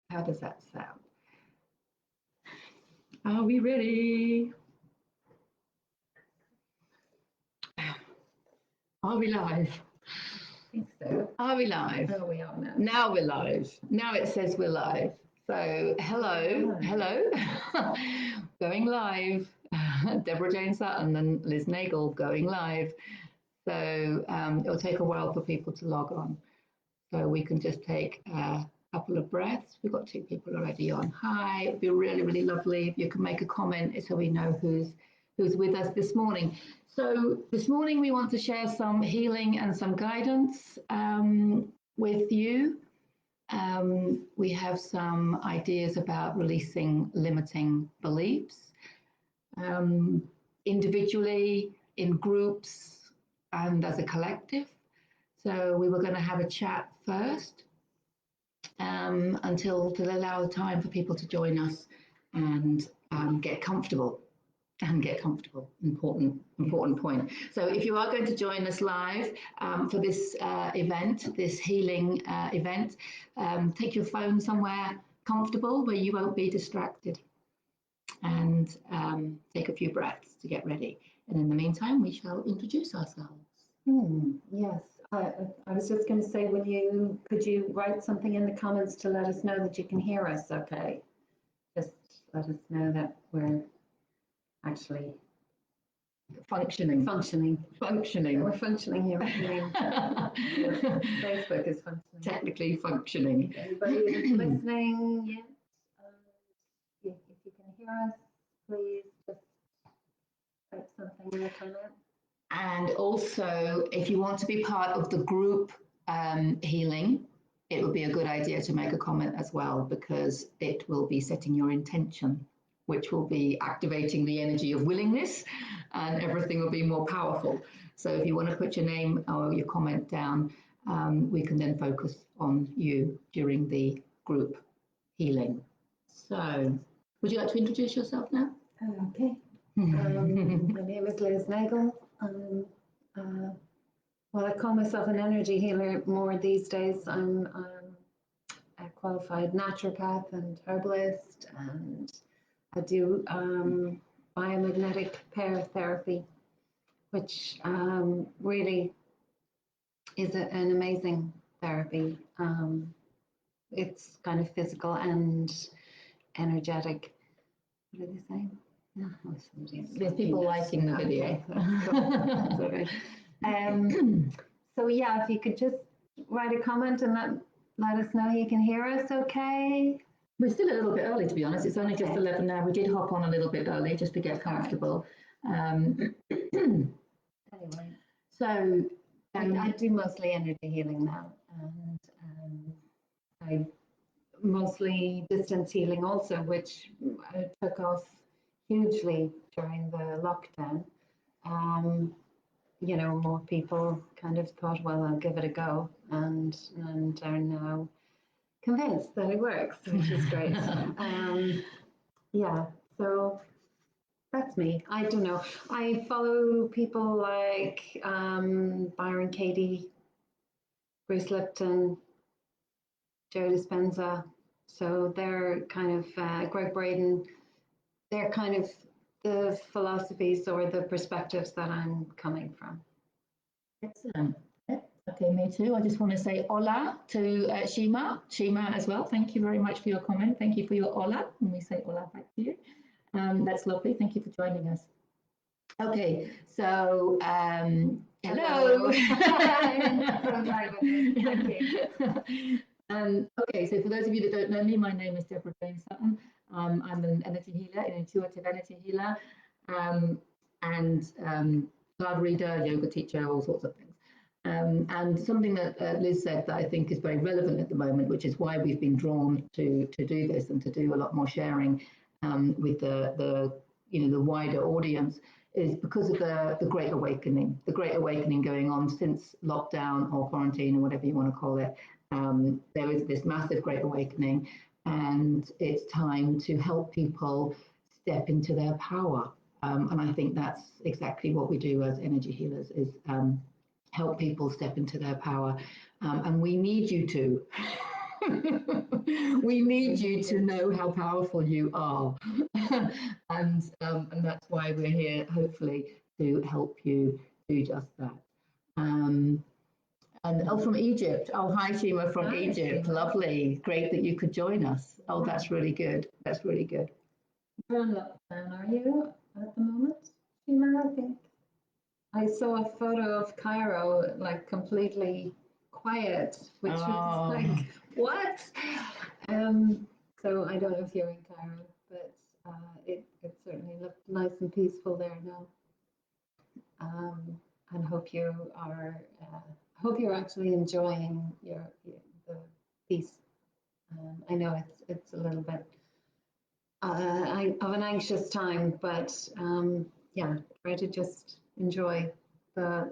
How does that sound? Are we ready? Are we live? I think so. Are we live? Oh, we are now. Now we're live. Now it says we're live. So hello, hello. Going live. Deborah Jane Sutton and Liz Nagle going live. So it'll take a while for people to log on. So we can just take a couple of breaths. We've got 2 people already on. Hi, it'd be really, really lovely if you can make a comment so we know who's with us this morning. So this morning we want to share some healing and some guidance with you. We have some ideas about releasing limiting beliefs, individually, in groups, and as a collective. So we were going to have a chat first to allow time for people to join us and get comfortable. Important point. So if you are going to join us live for this event, this healing event, take your phone somewhere comfortable where you won't be distracted, and take a few breaths to get ready. And in the meantime, we shall introduce ourselves. Yes, I was just going to say, could you write something in the comments to let us know that you can hear us okay? Just let us know that we're actually functioning. We're functioning here. Facebook is functioning. Technically functioning. Anybody is listening yet? If you can hear us, please just write something in the comments. And also, if you want to be part of the group healing, it would be a good idea to make a comment as well, because it will be setting your intention, which will be activating the energy of willingness, and everything will be more powerful. So if you want to put your name or your comment down, we can then focus on you during the group healing. So would you like to introduce yourself now? Okay. My name is Liz Nagle. Well, I call myself an energy healer more these days. I'm a qualified naturopath and herbalist, and I do biomagnetic pair therapy, which really is an amazing therapy. It's kind of physical and energetic. What are they saying? There's people liking the video. Okay, that's cool. That's so yeah, if you could just write a comment and let us know you can hear us okay. We're still a little bit early, to be honest. It's only just 11 now. We did hop on a little bit early just to get comfortable. Anyway, so I do mostly energy healing now, and I mostly distance healing also, which took off hugely during the lockdown. You know, more people kind of thought, well, I'll give it a go, and are now convinced that it works, which is great. Yeah, so that's me. I don't know. I follow people like Byron Katie, Bruce Lipton, Joe Dispenza. So they're kind of Greg Braden. They're kind of the philosophies or the perspectives that I'm coming from. Excellent. Okay, me too. I just want to say hola to Shima as well. Thank you very much for your comment. Thank you for your hola, and we say hola back to you. That's lovely. Thank you for joining us. Okay, so hello. Thank you. Okay, so for those of you that don't know me, my name is Deborah Jane Sutton. I'm an energy healer, an intuitive energy healer, and card reader, yoga teacher, all sorts of things. And something that Liz said that I think is very relevant at the moment, which is why we've been drawn to do this and to do a lot more sharing with the wider audience, is because of the Great Awakening. The Great Awakening going on since lockdown or quarantine or whatever you want to call it. There is this massive Great Awakening, and it's time to help people step into their power. And I think that's exactly what we do as energy healers, is help people step into their power. And we need you to. We need you to know how powerful you are. And that's why we're here, hopefully, to help you do just that. Um, and oh, from Egypt. Oh, hi, Shima from Egypt. Shima. Lovely. Great that you could join us. Oh, that's really good. That's really good. You're in lockdown, are you, at the moment, Shima, I think? I saw a photo of Cairo, like completely quiet, which was like, what? So I don't know if you're in Cairo, but it certainly looked nice and peaceful there now. And hope you are, hope you're actually enjoying the peace. I know it's a little bit of an anxious time, but yeah, try to just enjoy the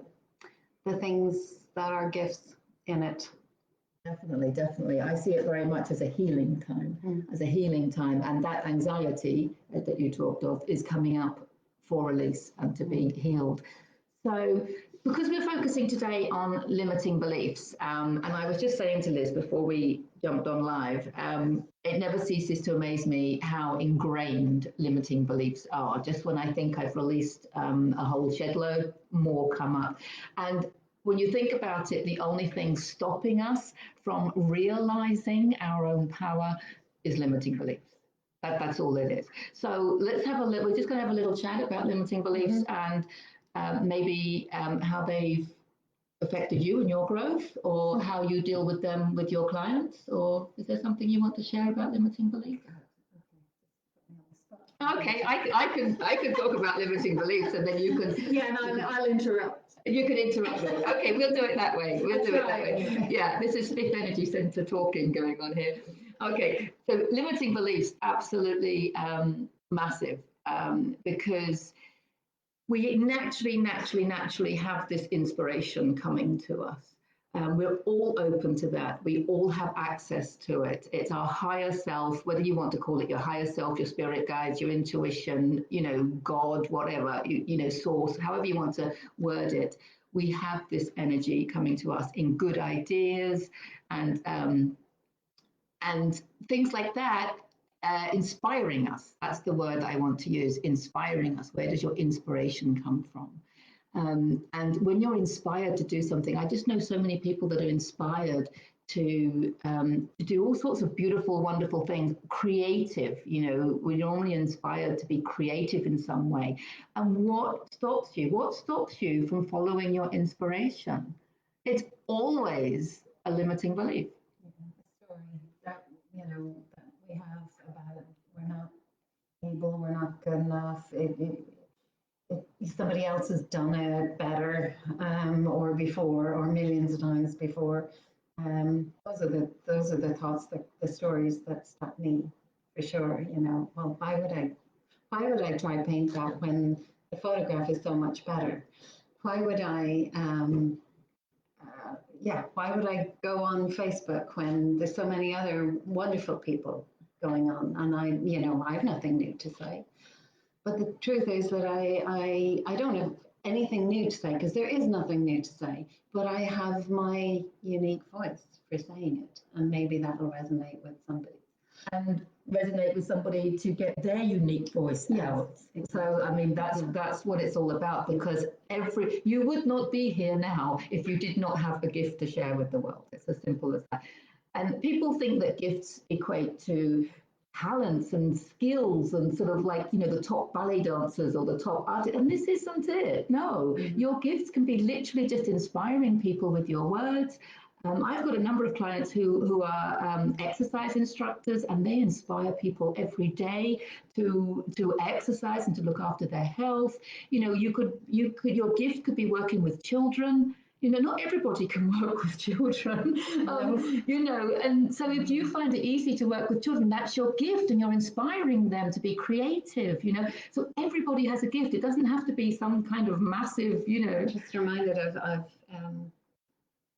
things that are gifts in it. Definitely, definitely. I see it very much as a healing time, and that anxiety that you talked of is coming up for release and to be healed. So, because we're focusing today on limiting beliefs, and I was just saying to Liz before we jumped on live, it never ceases to amaze me how ingrained limiting beliefs are. Just when I think I've released a whole shed load, more come up. And when you think about it, the only thing stopping us from realizing our own power is limiting beliefs. That's all it is. So let's have a little, we're just going to have a little chat about limiting beliefs and maybe how they've affected you and your growth, or how you deal with them with your clients, or is there something you want to share about limiting beliefs? Okay, I can talk about limiting beliefs, and then you can. Yeah, and I'll interrupt. You can interrupt me. Okay, we'll do it that way. We'll do it that way. Yeah, this is fifth energy center talking going on here. Okay, so limiting beliefs, absolutely massive, because we naturally have this inspiration coming to us. We're all open to that. We all have access to it. It's our higher self, whether you want to call it your higher self, your spirit guides, your intuition, God, whatever, source, however you want to word it. We have this energy coming to us in good ideas and things like that. Inspiring us. That's the word I want to use, inspiring us. Where does your inspiration come from? And when you're inspired to do something, I just know so many people that are inspired to do all sorts of beautiful, wonderful things, creative. We're normally inspired to be creative in some way. And what stops you? What stops you from following your inspiration? It's always a limiting belief. The story that that we have about we're not able, we're not good enough. Somebody else has done it better, or before, or millions of times before. Those are the thoughts, the stories that stop me, for sure. Well, why would I try paint that when the photograph is so much better? Why would I? Why would I go on Facebook when there's so many other wonderful people going on, and I have nothing new to say. But the truth is that I don't have anything new to say, because there is nothing new to say, but I have my unique voice for saying it, and maybe that'll resonate with somebody. And resonate with somebody to get their unique voice out. Exactly. So, I mean, that's what it's all about, because you would not be here now if you did not have a gift to share with the world. It's as simple as that. And people think that gifts equate to talents and skills and sort of like, the top ballet dancers or the top artists. And this isn't it. No, your gifts can be literally just inspiring people with your words. I've got a number of clients who are exercise instructors, and they inspire people every day to exercise and to look after their health. Your gift could be working with children. Not everybody can work with children, and so if you find it easy to work with children, that's your gift, and you're inspiring them to be creative, So everybody has a gift. It doesn't have to be some kind of massive, Just reminded of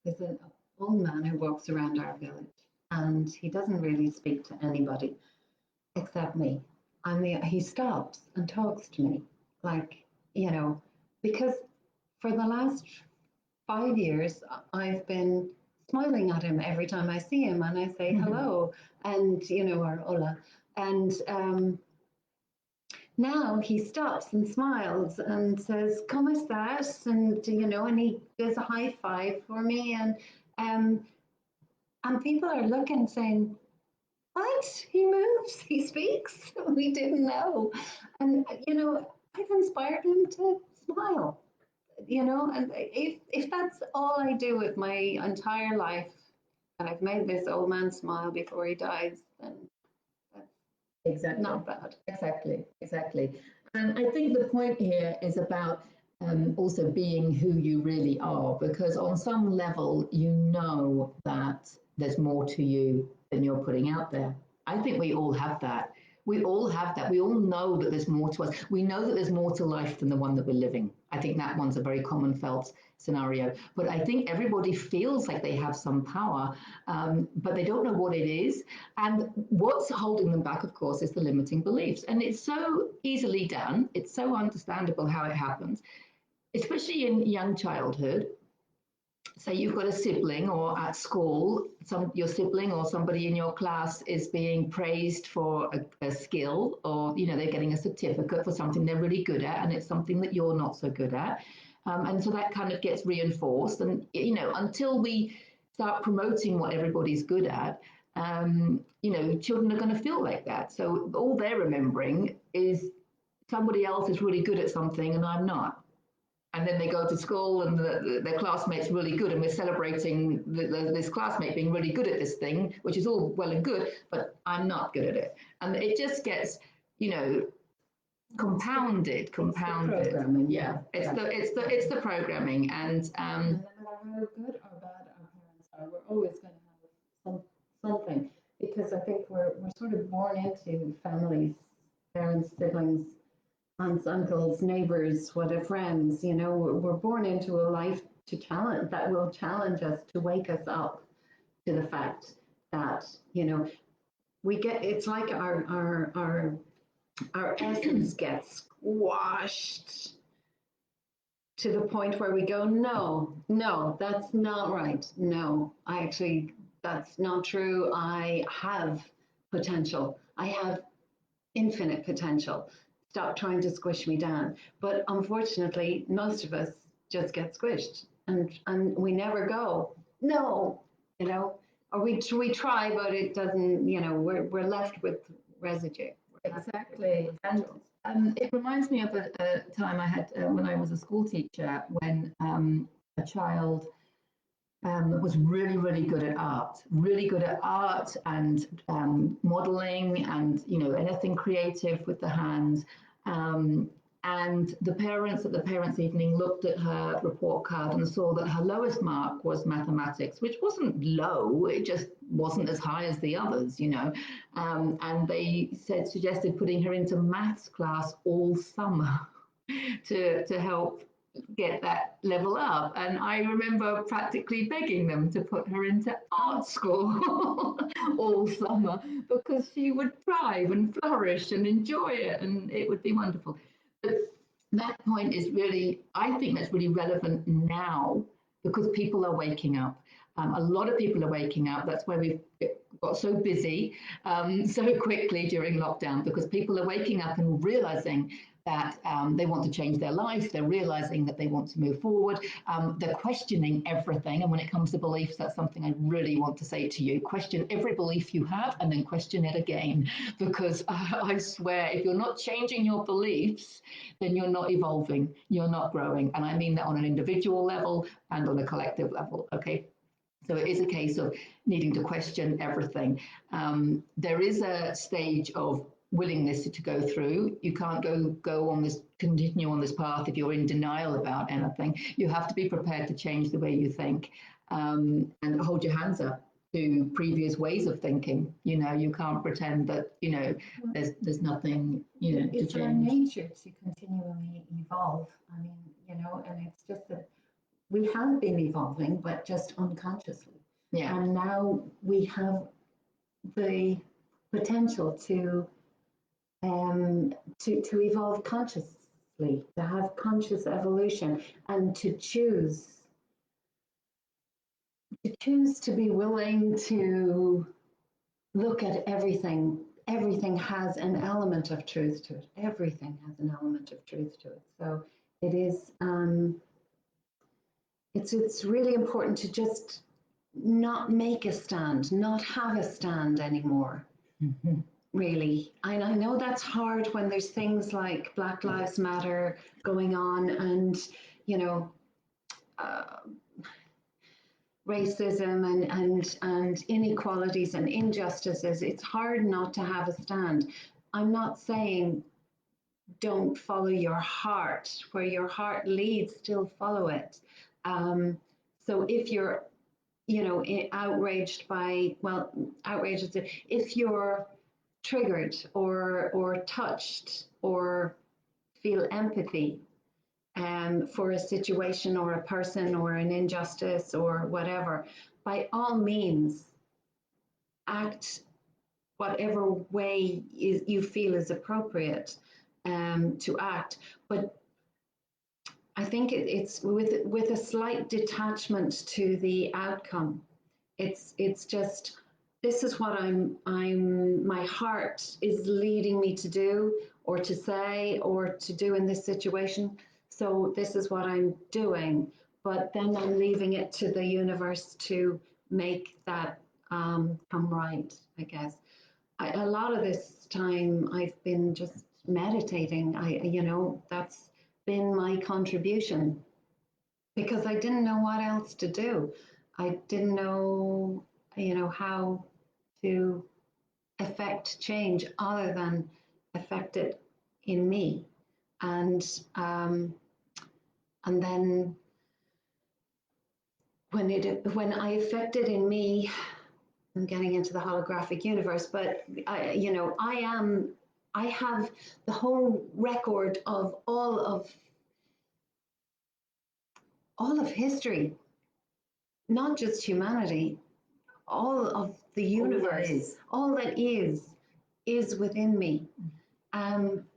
there's an old man who walks around our village, and he doesn't really speak to anybody except me. He stops and talks to me, because for the last 5 years, I've been smiling at him every time I see him, and I say hello, and or hola, and now he stops and smiles and says, "¿Cómo estás?" and and he does a high five for me, and people are looking, saying, "What? He moves, he speaks. We didn't know," and I've inspired him to smile. And if that's all I do with my entire life, and I've made this old man smile before he dies, then that's Exactly. not bad. Exactly. And I think the point here is about also being who you really are, because on some level, you know that there's more to you than you're putting out there. I think we all have that. We all have that. We all know that there's more to us. We know that there's more to life than the one that we're living. I think that one's a very common felt scenario. But I think everybody feels like they have some power, but they don't know what it is. And what's holding them back, of course, is the limiting beliefs. And it's so easily done. It's so understandable how it happens, especially in young childhood. Say you've got a sibling, or at school, your sibling or somebody in your class is being praised for a skill, or they're getting a certificate for something they're really good at, and it's something that you're not so good at, and so that kind of gets reinforced. And until we start promoting what everybody's good at, children are going to feel like that. So all they're remembering is somebody else is really good at something and I'm not. And then they go to school and their classmate's really good, and we're celebrating this classmate being really good at this thing, which is all well and good, but I'm not good at it. And it just gets, compounded. It's the programming, yeah. It's the programming. And no matter how good or bad our parents are, we're always going to have something, because I think we're sort of born into families, parents, siblings, aunts, uncles, neighbors, whatever, friends. We're born into a life that will challenge us, to wake us up to the fact that it's like our essence gets squashed to the point where we go, no, that's not right. No, that's not true. I have potential. I have infinite potential. Stop trying to squish me down. But unfortunately, most of us just get squished, and we never go, no, or we try, but it doesn't, we're left with residue. Exactly. And it reminds me of a time I had when I was a school teacher, when a child was really, really good at art and modeling and, anything creative with the hands. And the parents at the parents' evening looked at her report card and saw that her lowest mark was mathematics, which wasn't low, it just wasn't as high as the others, and they suggested putting her into maths class all summer to help get that level up. And I remember practically begging them to put her into art school all summer, because she would thrive and flourish and enjoy it, and it would be wonderful. But that point is really, I think that's really relevant now, because people are waking up. A lot of people are waking up. That's why we've got so busy so quickly during lockdown, because people are waking up and realizing that they want to change their life. They're realizing that they want to move forward. They're questioning everything. And when it comes to beliefs, that's something I really want to say to you. Question every belief you have, and then question it again. Because I swear, if you're not changing your beliefs, then you're not evolving, you're not growing. And I mean that on an individual level and on a collective level, okay? So it is a case of needing to question everything. There is a stage of willingness to go through. You can't continue on this path if you're in denial about anything. You have to be prepared to change the way you think, and hold your hands up to previous ways of thinking. You can't pretend that there's nothing to It's our change. nature to continually evolve. I mean, and it's just that we have been evolving, but just unconsciously. Yeah. And now we have the potential to evolve consciously, to have conscious evolution, and to choose to choose to be willing to look at everything. Everything has an element of truth to it. Everything has an element of truth to it. So it is. It's really important to just not make a stand, not have a stand anymore. Mhm. Really, and I know that's hard when there's things like Black Lives Matter going on, and you know. Racism and inequalities and injustices, it's hard not to have a stand. I'm not saying don't follow your heart. Where your heart leads, still follow it. So if you're, outraged by, well, outraged is if you're triggered or touched or feel empathy for a situation or a person or an injustice or whatever, by all means, act whatever way you feel is appropriate to act. But I think it's with a slight detachment to the outcome. It's just, this is what my heart is leading me to do or to say or to do in this situation. So this is what I'm doing, but then I'm leaving it to the universe to make that come right, I guess. A lot of this time I've been just meditating. That's been my contribution because I didn't know what else to do. I didn't know, how to affect change other than affect it in me. And then when I affect it in me, I'm getting into the holographic universe, but I have the whole record of all of history, not just humanity, all of the universe, all that is within me.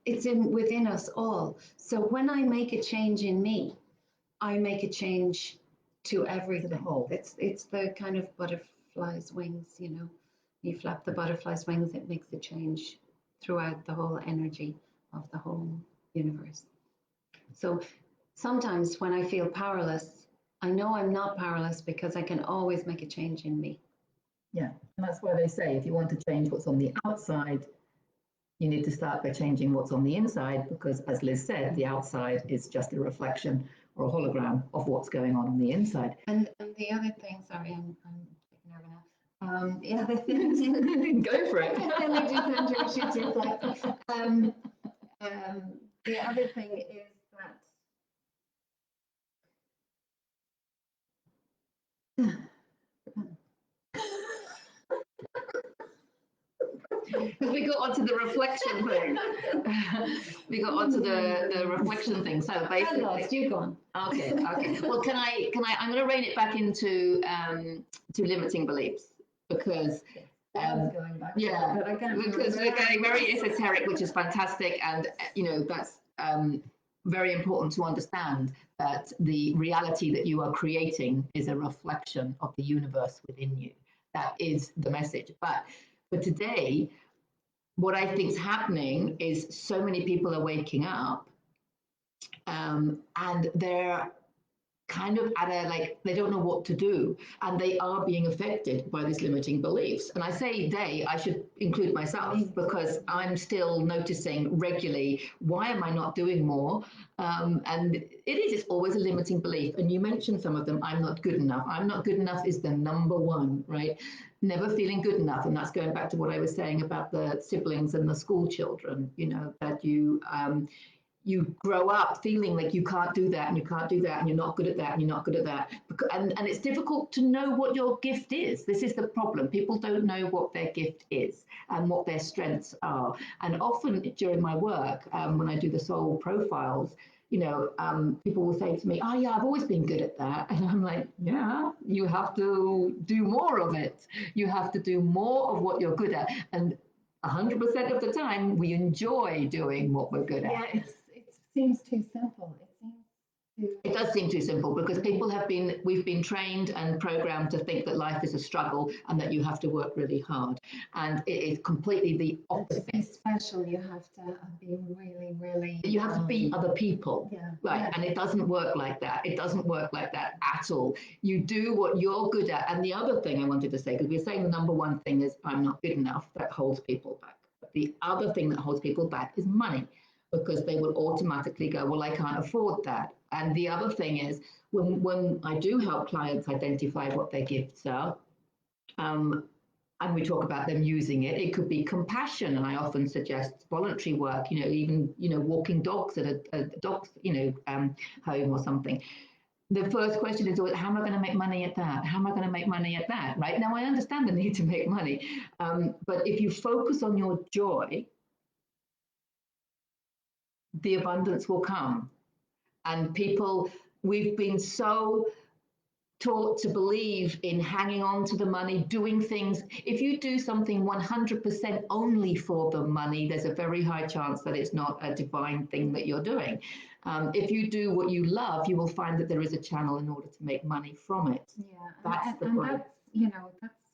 It's within us all. So when I make a change in me, I make a change to everything. To the whole. It's the kind of butterfly's wings, You flap the butterfly's wings, it makes a change throughout the whole energy of the whole universe. So sometimes when I feel powerless, I know I'm not powerless because I can always make a change in me. Yeah, and that's why they say if you want to change what's on the outside, you need to start by changing what's on the inside, because as Liz said, the outside is just a reflection or a hologram of what's going on the inside. And the other thing, sorry, I'm taking over now. The other thing, go for it. Energy center shoots your flag. The other thing is that we got onto the reflection thing. We got onto the reflection thing. So basically, I lost you gone. Okay. Well, can I? I'm going to rein it back into to limiting beliefs because. Going back Yeah, but I can't because we're getting very esoteric, which is fantastic, and that's very important to understand that the reality that you are creating is a reflection of the universe within you. That is the message. But for today, what I think is happening is so many people are waking up, and they're kind of at they don't know what to do, and they are being affected by these limiting beliefs. And I say they, I should include myself, because I'm still noticing regularly, why am I not doing more? And it's always a limiting belief. And you mentioned some of them. I'm not good enough. I'm not good enough is the number one, right? Never feeling good enough. And that's going back to what I was saying about the siblings and the school children, that you grow up feeling like you can't do that and you can't do that and you're not good at that and you're not good at that. And it's difficult to know what your gift is. This is the problem. People don't know what their gift is and what their strengths are. And often during my work, when I do the soul profiles, people will say to me, oh yeah, I've always been good at that. And I'm like, yeah, you have to do more of it. You have to do more of what you're good at. And 100% of the time, we enjoy doing what we're good at. Yeah, it seems too simple. It seems It does seem too simple because we've been trained and programmed to think that life is a struggle and that you have to work really hard. And it is completely the opposite. To be special, you have to be really, really. You have to beat other people. Yeah. Right. Yeah. And it doesn't work like that. It doesn't work like that at all. You do what you're good at. And the other thing I wanted to say, because we're saying the number one thing is I'm not good enough, that holds people back. But the other thing that holds people back is money, because they will automatically go, well, I can't afford that. And the other thing is when I do help clients identify what their gifts are, and we talk about them using it, it could be compassion. And I often suggest voluntary work, even, walking dogs at a dog's, home or something. The first question is always, how am I going to make money at that? How am I going to make money at that? Right now, I understand the need to make money. But if you focus on your joy, the abundance will come. And we've been so taught to believe in hanging on to the money, doing things. If you do something 100% only for the money, there's a very high chance that it's not a divine thing that you're doing. If you do what you love, you will find that there is a channel in order to make money from it. Yeah, that's that's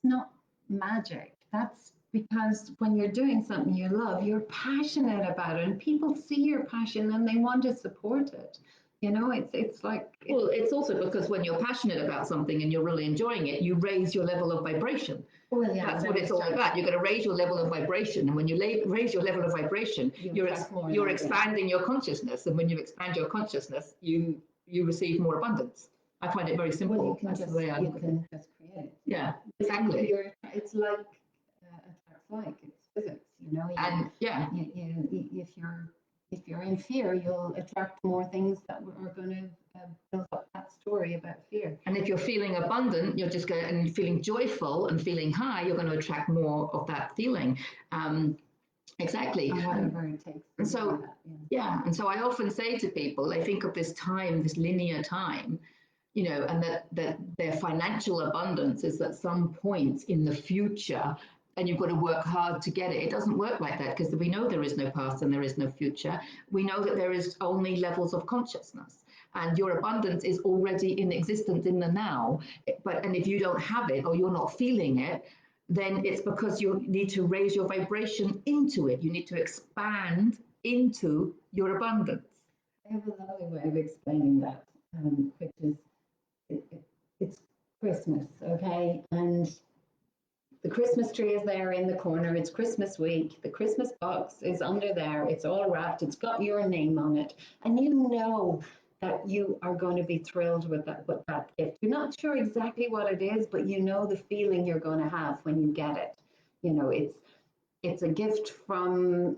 not magic. That's because when you're doing something you love, you're passionate about it, and people see your passion and they want to support it. It's like. Well, it's also because when you're passionate about something and you're really enjoying it, you raise your level of vibration. Well, yeah, that's what it's all about. You're going to raise your level of vibration, and when you raise your level of vibration, you're expanding your consciousness, and when you expand your consciousness, you receive more abundance. I find it very simple. Well, that's the way I look at it. Just create. Yeah, exactly. It's like attracts like. It's physics, And yeah, if you're in fear, you'll attract more things that are going to build up that story about fear. And if you're feeling abundant, you're just going and feeling joyful and feeling high, you're going to attract more of that feeling. Exactly. And whatever it takes. And so, and so I often say to people, they think of this time, this linear time, and that their financial abundance is at some point in the future, and you've got to work hard to get it. It doesn't work like that, because we know there is no past and there is no future. We know that there is only levels of consciousness, and your abundance is already in existence in the now. And if you don't have it or you're not feeling it, then it's because you need to raise your vibration into it. You need to expand into your abundance. I have a lovely way of explaining that, which is it's Christmas, okay? And the Christmas tree is there in the corner. It's Christmas week. The Christmas box is under there. It's all wrapped. It's got your name on it. And you know that you are going to be thrilled with that gift. You're not sure exactly what it is, but you know the feeling you're going to have when you get it. It's a gift from,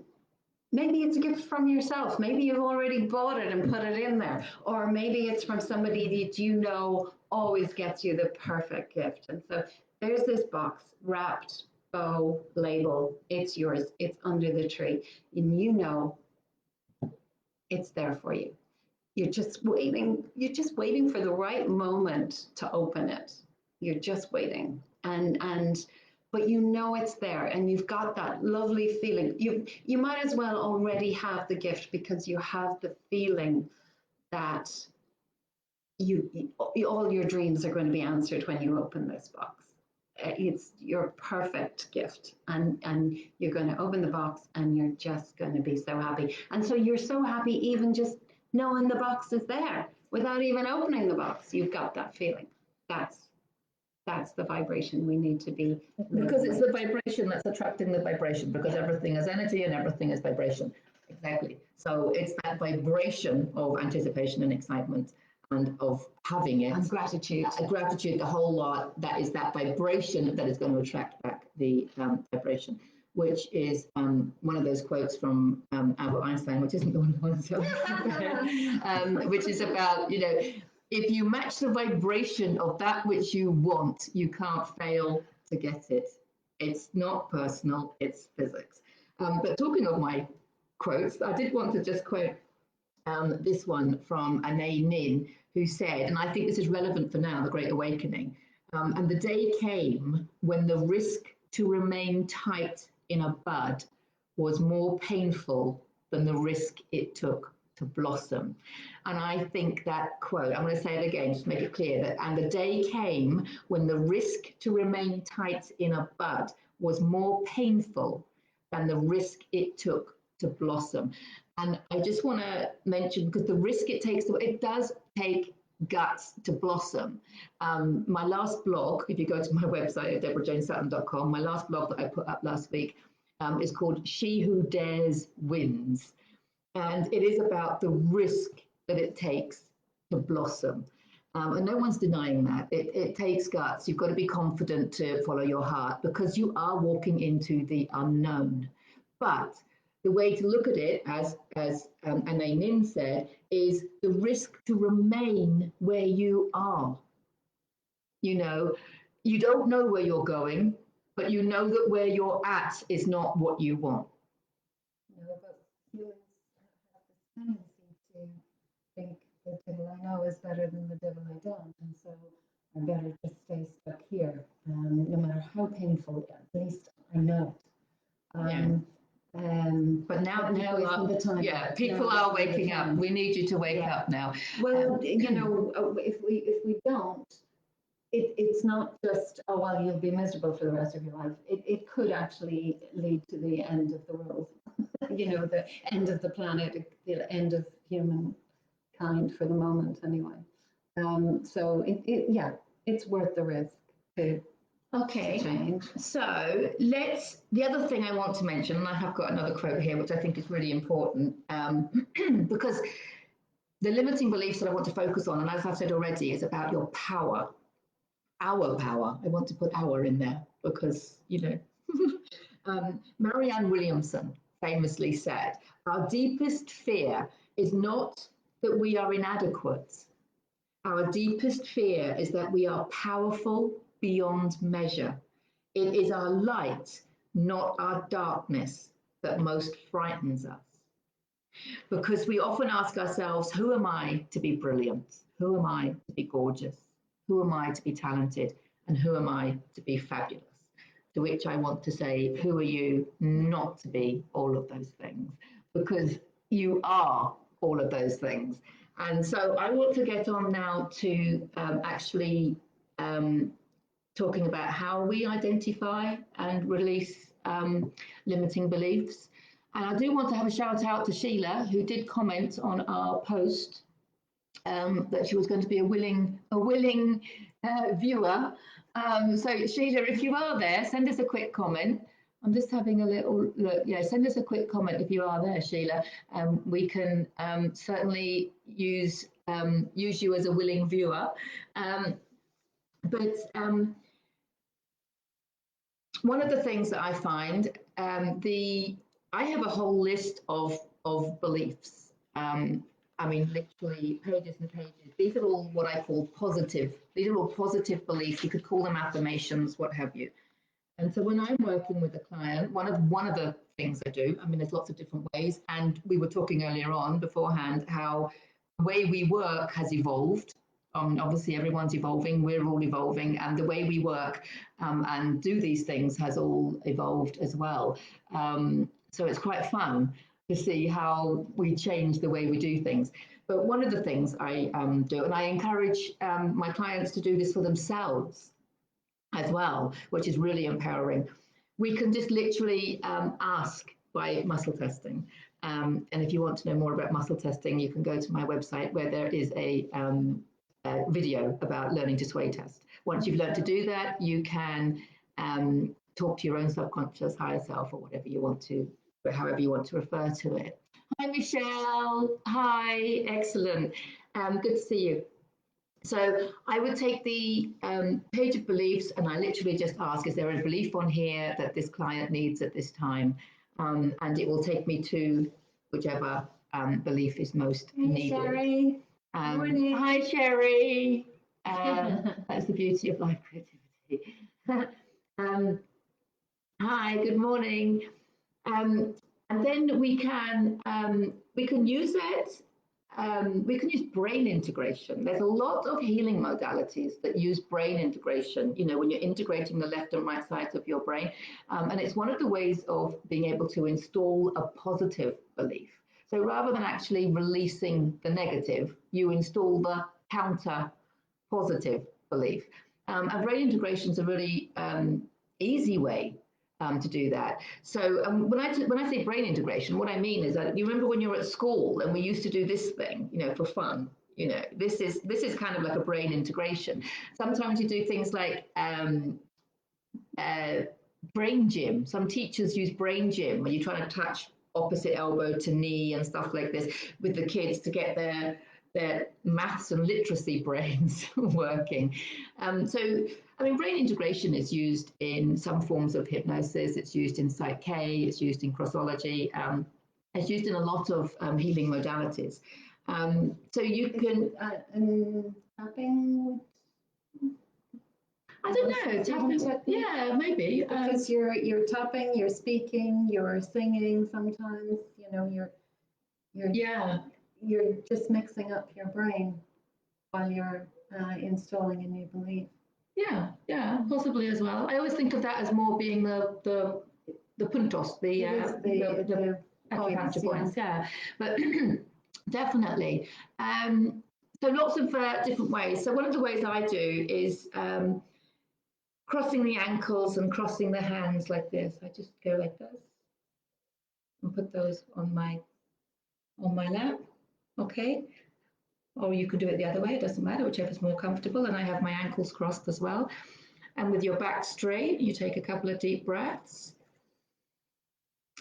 maybe it's a gift from yourself. Maybe you've already bought it and put it in there. Or maybe it's from somebody that always gets you the perfect gift. And so there's this box, wrapped, bow, label. It's yours. It's under the tree. And it's there for you. You're just waiting. You're just waiting for the right moment to open it. You're just waiting. But it's there, and you've got that lovely feeling. You might as well already have the gift, because you have the feeling that all your dreams are going to be answered when you open this box. It's your perfect gift, and you're going to open the box and you're just going to be so happy. And so you're so happy even just knowing the box is there without even opening the box. You've got that feeling. That's the vibration we need to be. Because it's the vibration that's attracting the vibration, because everything is energy and everything is vibration. Exactly. So it's that vibration of anticipation and excitement and of having it. And gratitude. Gratitude, the whole lot. That is that vibration that is going to attract back the vibration, which is one of those quotes from Albert Einstein, which isn't the one of the ones, which is about, if you match the vibration of that which you want, you can't fail to get it. It's not personal, it's physics. But talking of my quotes, I did want to just quote this one from Anaïs Nin, who said, and I think this is relevant for now, the Great Awakening, and the day came when the risk to remain tight in a bud was more painful than the risk it took to blossom. And I think that quote, I'm going to say it again, just to make it clear, that and the day came when the risk to remain tight in a bud was more painful than the risk it took to blossom. And I just want to mention, because the risk it takes, it does take guts to blossom. My last blog, if you go to my website at deborahjonesutton.com, my last blog that I put up last week is called She Who Dares Wins. And it is about the risk that it takes to blossom. And no one's denying that. It takes guts. You've got to be confident to follow your heart because you are walking into the unknown. But the way to look at it, as Anne Nin said, is the risk to remain where you are. You know, you don't know where you're going, but you know that where you're at is not what you want. But humans have this tendency to think the devil I know is better than the devil I don't, and so I better just stay stuck here, no matter how painful. At least I know it. But now isn't the time. Yeah, people are waking up. We need you to wake up now. Well, you know, if we don't, it's not just, oh, well, you'll be miserable for the rest of your life. It could actually lead to the end of the world, you know, the end of the planet, the end of humankind for the moment, anyway. So it's worth the risk to change. So the other thing I want to mention, and I have got another quote here, which I think is really important, because the limiting beliefs that I want to focus on, and as I've said already, is about your power. Our power. I want to put our in there because, you know, Marianne Williamson famously said, our deepest fear is not that we are inadequate. Our deepest fear is that we are powerful beyond measure. It is our light, not our darkness, that most frightens us. Because we often ask ourselves, who am I to be brilliant? Who am I to be gorgeous? Who am I to be talented? And who am I to be fabulous? To which I want to say, who are you not to be all of those things? Because you are all of those things. And so I want to get on now to actually talking about how we identify and release limiting beliefs. And I do want to have a shout out to Sheila, who did comment on our post that she was going to be a willing viewer. So Sheila, if you are there, send us a quick comment. I'm just having a little look. Yeah, send us a quick comment if you are there, Sheila. We can certainly use you as a willing viewer. But one of the things that I find, I have a whole list of beliefs. I mean, literally pages and pages. These are all what I call positive. These are all positive beliefs. You could call them affirmations, what have you. And so when I'm working with a client, one of the things I do, I mean, there's lots of different ways. And we were talking earlier on beforehand how the way we work has evolved. Obviously, everyone's evolving. We're all evolving. And the way we work and do these things has all evolved as well. So it's quite fun to see how we change the way we do things. But one of the things I do, and I encourage my clients to do this for themselves as well, which is really empowering. We can just literally ask by muscle testing. And if you want to know more about muscle testing, you can go to my website where there is a video about learning to sway test. Once you've learned to do that, you can talk to your own subconscious higher self or whatever you want to, however you want to refer to it. Hi, Michelle. Hi, excellent. Good to see you. So I would take the page of beliefs and I literally just ask, is there a belief on here that this client needs at this time? And it will take me to whichever belief is most needed. Sherry. Hi, Sherry. That's the beauty of life creativity. Hi, good morning. And then we can use it. We can use brain integration. There's a lot of healing modalities that use brain integration, you know, when you're integrating the left and right sides of your brain. And it's one of the ways of being able to install a positive belief. So rather than actually releasing the negative, you install the counter positive belief. And brain integration is a really easy way to do that. So when I say brain integration, what I mean is that you remember when you were at school and we used to do this thing, for fun. This is kind of like a brain integration. Sometimes you do things like brain gym. Some teachers use brain gym where you're trying to touch opposite elbow to knee and stuff like this with the kids to get their maths and literacy brains working. Brain integration is used in some forms of hypnosis. It's used in Psych-K. It's used in crossology. It's used in a lot of healing modalities. So you can tapping. I don't know. Tapping, yeah, maybe. Because you're tapping, you're speaking, you're singing. Sometimes you're just mixing up your brain while you're installing a new belief. Yeah, possibly as well. I always think of that as more being the puntos, the acupuncture points. Yeah, but definitely. So lots of different ways. So one of the ways I do is crossing the ankles and crossing the hands like this. I just go like this and put those on my lap. Okay. Or you can do it the other way, it doesn't matter, whichever's more comfortable. And I have my ankles crossed as well. And with your back straight, you take a couple of deep breaths.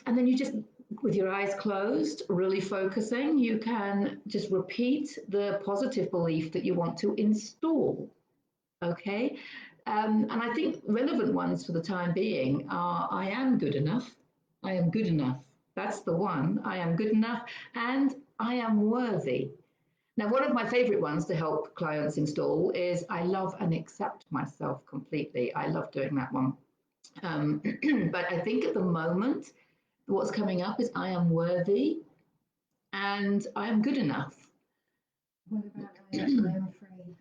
And then you just, with your eyes closed, really focusing, you can just repeat the positive belief that you want to install. Okay? And I think relevant ones for the time being are, I am good enough. I am good enough. That's the one. I am good enough. And I am worthy. Now, one of my favorite ones to help clients install is I love and accept myself completely. I love doing that one. But I think at the moment, what's coming up is I am worthy and I am good enough. What about I am free?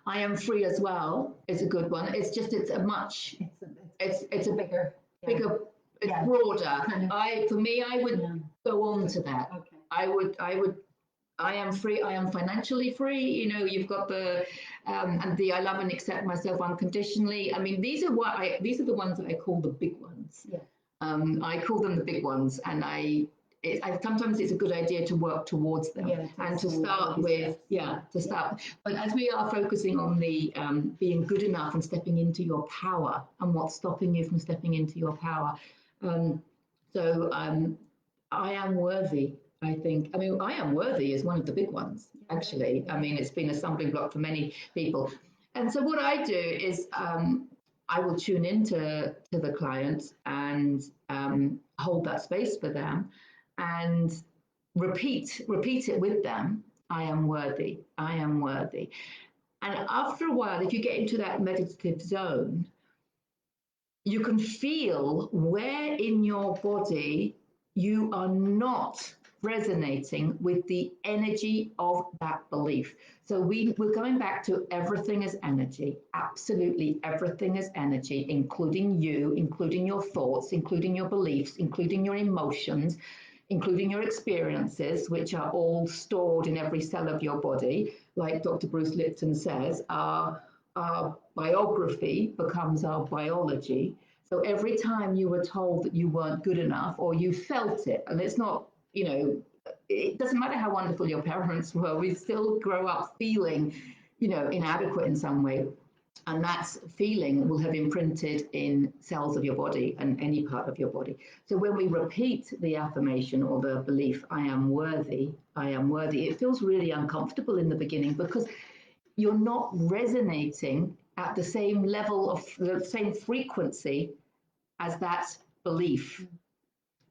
I am free as well. It's a good one. It's just, it's a bigger, it's broader. For me, I would go on to that. Okay. I am free. I am financially free. You've got the and the I love and accept myself unconditionally. I mean, these are the ones that I call the big ones. Yeah. I call them the big ones, and sometimes it's a good idea to work towards them and to start with. But as we are focusing on the being good enough and stepping into your power, and what's stopping you from stepping into your power. I am worthy. I think, I am worthy is one of the big ones, actually. It's been a stumbling block for many people. And so what I do is I will tune into the client and hold that space for them and repeat it with them. I am worthy. I am worthy. And after a while, if you get into that meditative zone, you can feel where in your body you are not resonating with the energy of that belief. So we're going back to everything is energy. Absolutely everything is energy, including you, including your thoughts, including your beliefs, including your emotions, including your experiences, which are all stored in every cell of your body. Like Dr. Bruce Lipton says, our biography becomes our biology. So every time you were told that you weren't good enough or you felt it, and it's not, it doesn't matter how wonderful your parents were, we still grow up feeling, inadequate in some way. And that feeling will have imprinted in cells of your body and any part of your body. So when we repeat the affirmation or the belief, I am worthy, it feels really uncomfortable in the beginning because you're not resonating at the same level of the same frequency as that belief.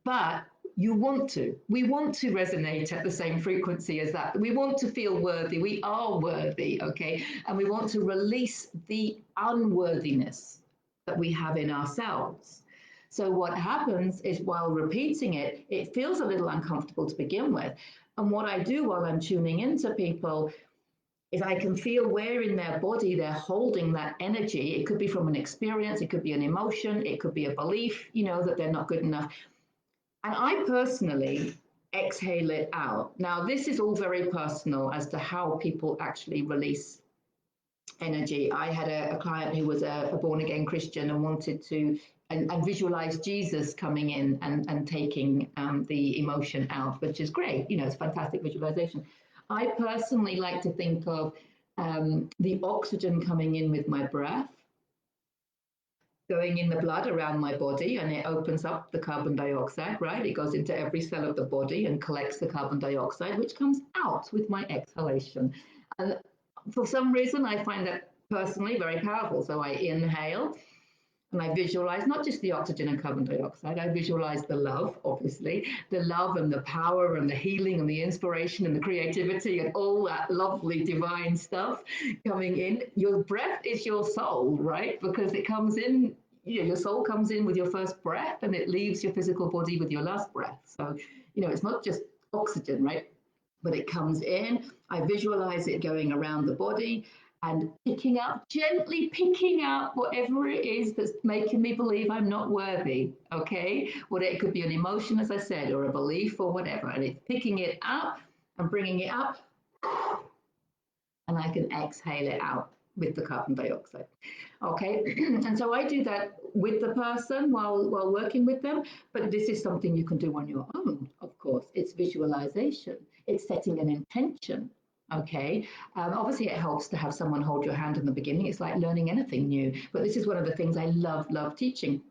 But we want to resonate at the same frequency as that. We want to feel worthy. We are worthy, okay? And we want to release the unworthiness that we have in ourselves. So what happens is while repeating it, it feels a little uncomfortable to begin with. And what I do while I'm tuning into people is I can feel where in their body they're holding that energy. It could be from an experience, it could be an emotion, it could be a belief, that they're not good enough. And I personally exhale it out. Now, this is all very personal as to how people actually release energy. I had a client who was a born again Christian and wanted to and visualize Jesus coming in and taking the emotion out, which is great. You know, it's fantastic visualization. I personally like to think of the oxygen coming in with my breath, going in the blood around my body, and it opens up the carbon dioxide, right? It goes into every cell of the body and collects the carbon dioxide, which comes out with my exhalation. And for some reason, I find that personally very powerful. So I inhale and I visualize not just the oxygen and carbon dioxide, I visualize the love, obviously, the love and the power and the healing and the inspiration and the creativity and all that lovely divine stuff coming in. Your breath is your soul, right? Because it comes in, you know, your soul comes in with your first breath and it leaves your physical body with your last breath. So, you know, it's not just oxygen, right? But it comes in, I visualize it going around the body and picking up, gently picking up whatever it is that's making me believe I'm not worthy, okay? Well, it could be an emotion, as I said, or a belief or whatever. And it's picking it up and bringing it up, and I can exhale it out with the carbon dioxide, okay? And so I do that with the person while working with them, but this is something you can do on your own, of course. It's visualization. It's setting an intention. Okay, obviously it helps to have someone hold your hand in the beginning. It's like learning anything new, but this is one of the things I love teaching,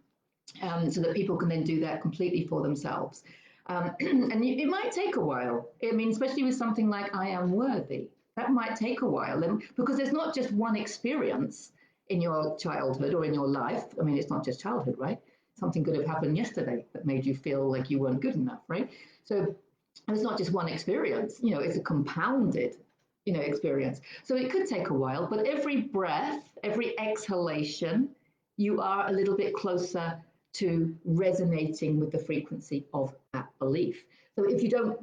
so that people can then do that completely for themselves. And it might take a while. I mean, especially with something like I am worthy, that might take a while, and because there's not just one experience in your childhood or in your life. I mean, it's not just childhood, right? Something could have happened yesterday that made you feel like you weren't good enough, right? So it's not just one experience, you know, it's a compounded, you know, experience. So it could take a while, but every breath, every exhalation, you are a little bit closer to resonating with the frequency of that belief. So if you don't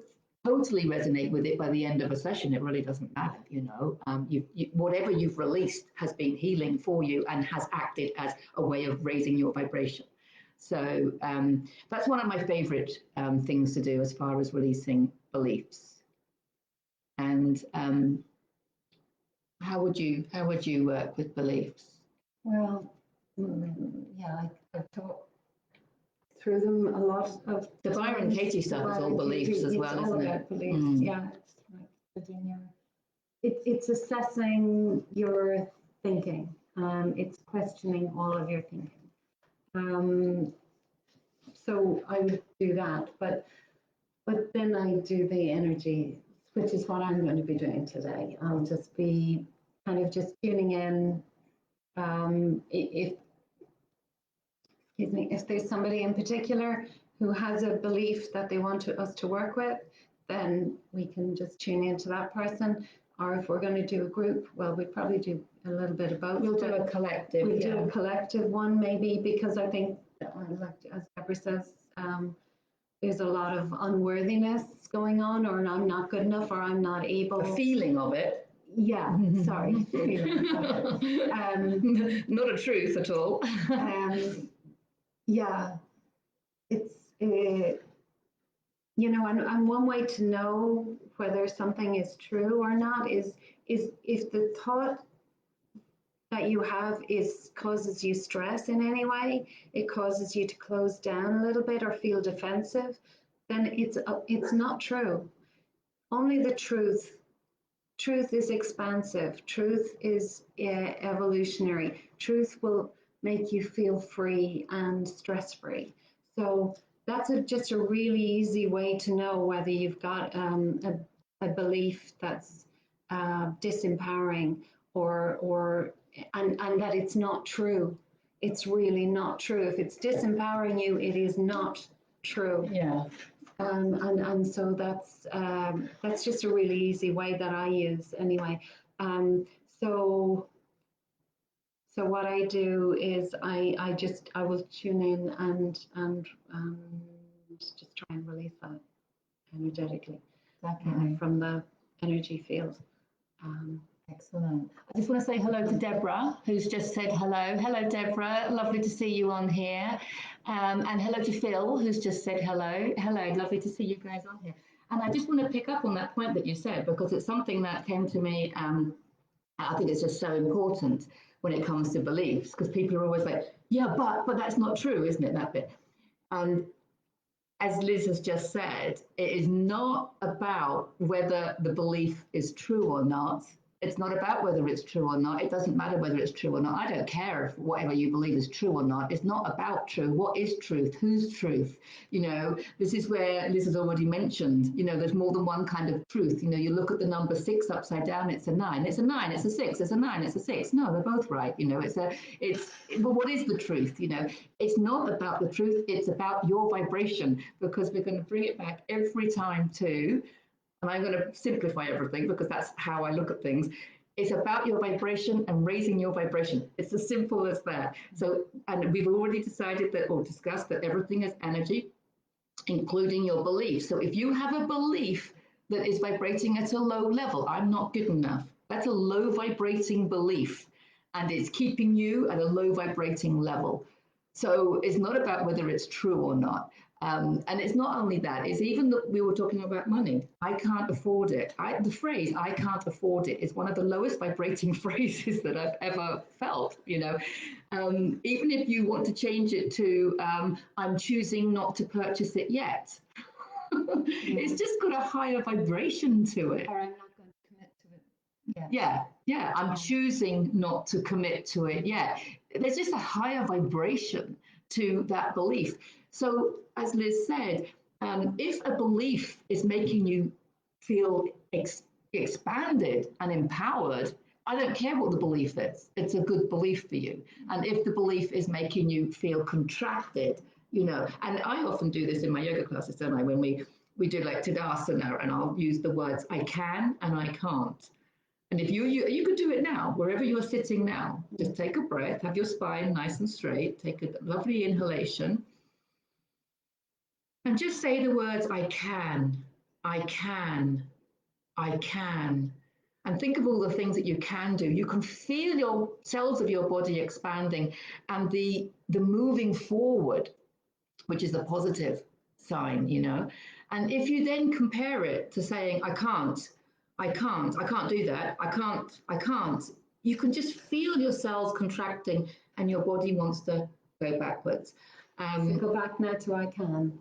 totally resonate with it by the end of a session, it really doesn't matter, you know. Whatever you've released has been healing for you and has acted as a way of raising your vibration. So that's one of my favorite things to do as far as releasing beliefs. And how would you work with beliefs? Well, yeah, I've taught through them a lot of the Byron Katie stuff is all beliefs as well, isn't it? It's all about beliefs, yeah. It's like Virginia. It's assessing your thinking. It's questioning all of your thinking. So I would do that, but then I do the energy, which is what I'm going to be doing today. I'll just be kind of just tuning in. If there's somebody in particular who has a belief that they want us to work with, then we can just tune into that person. Or if we're going to do a group, well, we'd probably do a little bit of both. We'll do a collective. We'll do a collective one maybe, because I think, like as Deborah says, there's a lot of unworthiness going on, or I'm not good enough, or I'm not able. A feeling of it. Yeah, sorry. Not a truth at all. Yeah, it's, you know, and one way to know whether something is true or not is if the thought that you have causes you stress in any way, it causes you to close down a little bit or feel defensive, then it's not true. Only the truth. Truth is expansive. Truth is evolutionary. Truth will make you feel free and stress-free. So that's just a really easy way to know whether you've got a belief that's disempowering and that it's not true. It's really not true. If it's disempowering you, it is not true. Yeah. And so that's just a really easy way that I use anyway. So what I do is I will tune in and just try and release that energetically from the energy field. Excellent. I just want to say hello to Deborah, who's just said hello. Hello, Deborah. Lovely to see you on here. And hello to Phil, who's just said hello. Hello, lovely to see you guys on here. And I just want to pick up on that point that you said, because it's something that came to me. I think it's just so important when it comes to beliefs, because people are always like, yeah, but that's not true, isn't it, that bit? And as Liz has just said, it is not about whether the belief is true or not. It's not about whether it's true or not. It doesn't matter whether it's true or not. I don't care if whatever you believe is true or not. It's not about true. What is truth? Whose truth? You know, this is where Liz has already mentioned, you know, there's more than one kind of truth. You know, you look at the number 6 upside down, it's a 9. It's a 9, it's a 6, it's a 9, it's a 6. No, they're both right. You know, but what is the truth? You know, it's not about the truth. It's about your vibration, because we're going to bring it back every time to, and I'm going to simplify everything because that's how I look at things. It's about your vibration and raising your vibration. It's as simple as that. So, and we've already decided that, or discussed that everything is energy, including your belief. So if you have a belief that is vibrating at a low level, I'm not good enough, that's a low vibrating belief, and it's keeping you at a low vibrating level. So it's not about whether it's true or not. And it's not only that, it's even that we were talking about money. I can't afford it. The phrase, I can't afford it, is one of the lowest vibrating phrases that I've ever felt, you know. Even if you want to change it to, I'm choosing not to purchase it yet. It's just got a higher vibration to it. Or I'm not going to commit to it yet. Yeah, I'm choosing not to commit to it yet. There's just a higher vibration to that belief. So, as Liz said, if a belief is making you feel expanded and empowered, I don't care what the belief is. It's a good belief for you. And if the belief is making you feel contracted, you know, and I often do this in my yoga classes, don't I? When we do like Tadasana, and I'll use the words I can and I can't. And if you could do it now, wherever you're sitting now, just take a breath, have your spine nice and straight, take a lovely inhalation, and just say the words, I can, I can, I can. And think of all the things that you can do. You can feel your cells of your body expanding, and the moving forward, which is a positive sign, you know. And if you then compare it to saying, I can't do that, I can't, you can just feel your cells contracting and your body wants to go backwards. So go back now to I can.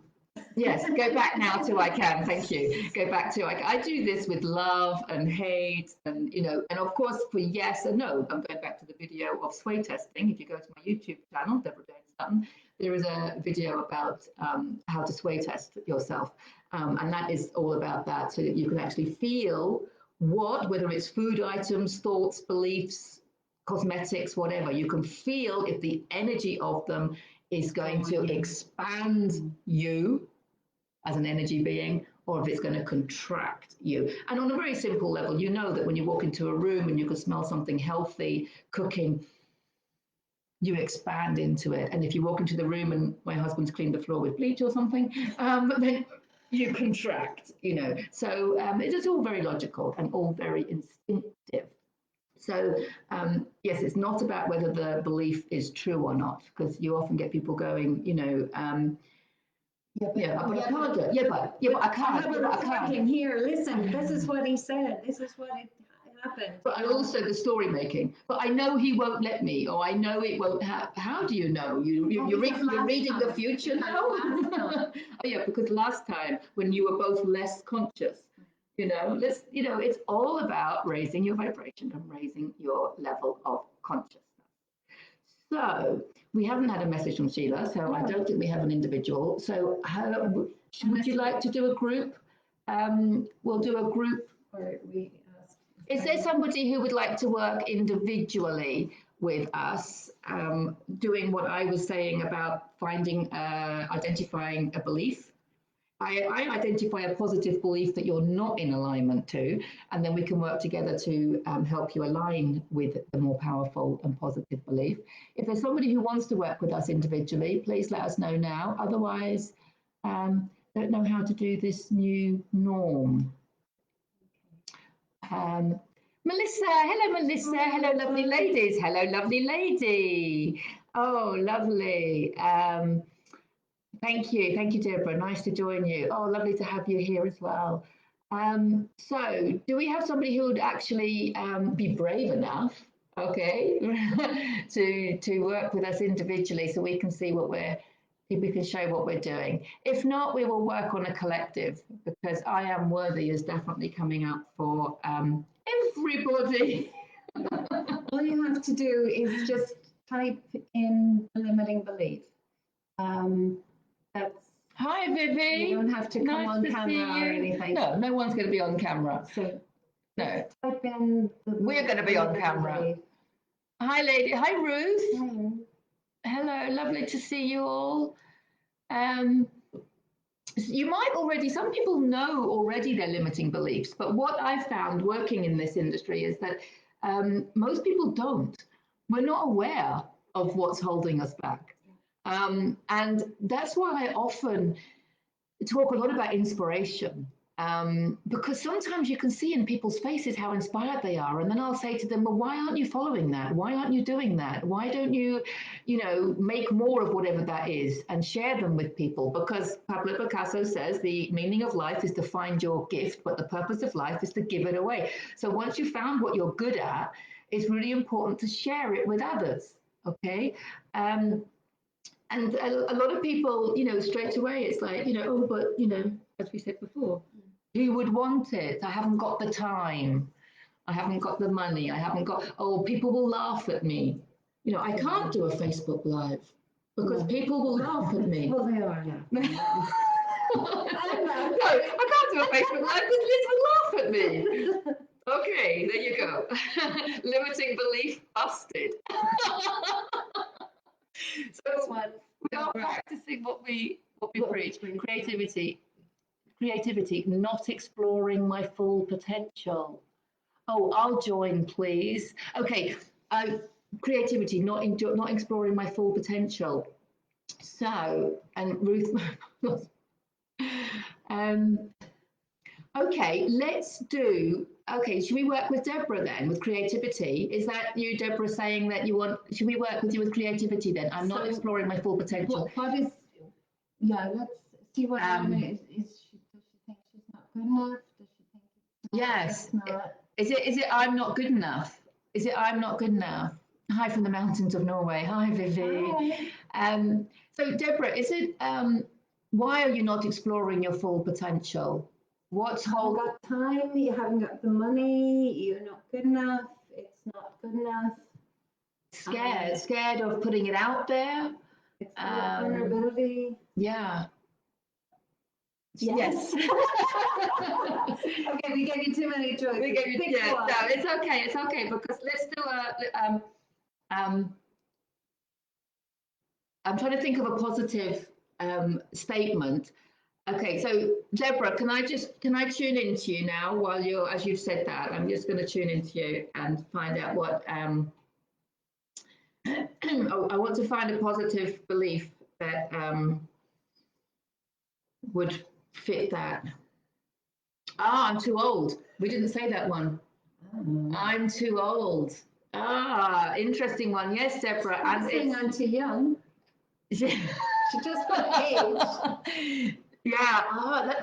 Yes, go back now to I can. Thank you. Go back to I do this with love and hate, and you know, and of course for yes and no. I'm going back to the video of sway testing. If you go to my YouTube channel, Deborah Jane Sutton, there is a video about how to sway test yourself, and that is all about that, so that you can actually feel whether it's food items, thoughts, beliefs, cosmetics, whatever. You can feel if the energy of them is going to expand you as an energy being, or if it's going to contract you. And on a very simple level, you know that when you walk into a room and you can smell something healthy cooking, you expand into it. And if you walk into the room and my husband's cleaned the floor with bleach or something, then you contract, you know. So it's all very logical and all very instinctive. So yes, it's not about whether the belief is true or not, because you often get people going, you know, but I can't do it. Yeah, but I can't. I have a recording here. Listen, this is what he said. This is what it happened. But also the story making. But I know he won't let me, or I know it won't happen. How do you know? You're reading the future now? Oh yeah, because last time when you were both less conscious, you know, it's all about raising your vibration and raising your level of consciousness. So we haven't had a message from Sheila, so I don't think we have an individual. So would you like to do a group? We'll do a group. Or we asked. Is there somebody who would like to work individually with us, doing what I was saying about identifying a belief? I identify a positive belief that you're not in alignment to, and then we can work together to help you align with the more powerful and positive belief. If there's somebody who wants to work with us individually, please let us know now. Otherwise, don't know how to do this new norm. Melissa, hello, Melissa. Hello, lovely ladies. Hello, lovely lady. Oh, lovely. Thank you, Deborah. Nice to join you. Oh, lovely to have you here as well. So, do we have somebody who would actually be brave enough, okay, to work with us individually so we can see what we can show what we're doing. If not, we will work on a collective because I Am Worthy is definitely coming up for everybody. All you have to do is just type in a limiting belief. That's Hi, Vivi. You don't have to come Nice on to camera see or you. anything. No one's going to be on camera. So No, type in we're going to be on camera. Hi, lady. Hi, Ruth. Hi. Hello, lovely to see you all. You might already, some people know already their limiting beliefs, but what I've found working in this industry is that most people don't. We're not aware of what's holding us back. And that's why I often talk a lot about inspiration. Because sometimes you can see in people's faces how inspired they are. And then I'll say to them, well, why aren't you following that? Why aren't you doing that? Why don't you, make more of whatever that is and share them with people? Because Pablo Picasso says the meaning of life is to find your gift, but the purpose of life is to give it away. So once you've found what you're good at, it's really important to share it with others. Okay. And a lot of people, straight away, it's like, oh, but, as we said before, who would want it? I haven't got the time. I haven't got the money. I haven't got, oh, people will laugh at me. I can't do a Facebook Live because people will laugh at me. Well, they are. No, I can't do a Facebook Live because Liz will laugh at me. Okay, there you go. Limiting belief busted. So we are practicing what we preach. Creativity, not exploring my full potential. Oh, I'll join, please. Okay, creativity, not exploring my full potential. So, and Ruth, okay, let's do. Okay, should we work with Deborah then with creativity? Is that you, Deborah, saying that you want? Should we work with you with creativity then? I'm not exploring my full potential. What is? Yeah, let's see what Anna is. Does she think she's not good enough? Does she think yes. Not? Is it I'm not good enough? Is it I'm not good enough? Hi from the mountains of Norway. Hi, Vivi. Hi. So Deborah, is it why are you not exploring your full potential? What's holding? You haven't got time. You haven't got the money. You're not good enough. It's not good enough. Scared of putting it out there. It's vulnerability. Yeah. Yes. Okay, we gave you too many choices. We gave you, no, it's okay. It's okay because let's do I'm trying to think of a positive statement. Okay, so Deborah, can I tune into you now while as you've said that, I'm just going to tune into you and find out what I want to find a positive belief that would fit that. I'm too old. We didn't say that one. I'm too old. Interesting one. Yes, Deborah. I'm saying I'm too young. She just put age. Yeah.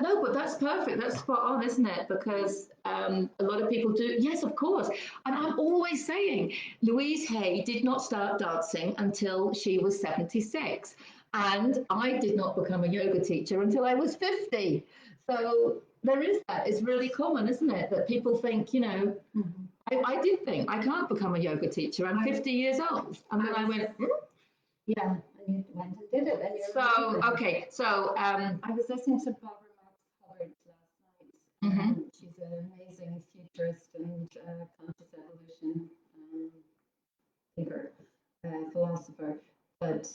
No, but that's perfect. That's spot on, isn't it? Because a lot of people do. Yes, of course. And I'm always saying, Louise Hay did not start dancing until she was 76. And I did not become a yoga teacher until I was 50. So there is that. It's really common, isn't it? That people think, I did think I can't become a yoga teacher. I'm 50 years old. And then I went, yeah. And you went and did it. And so, okay. So, I was listening to Barbara Marx Hubbard last night. She's an amazing futurist and conscious evolution thinker, philosopher. But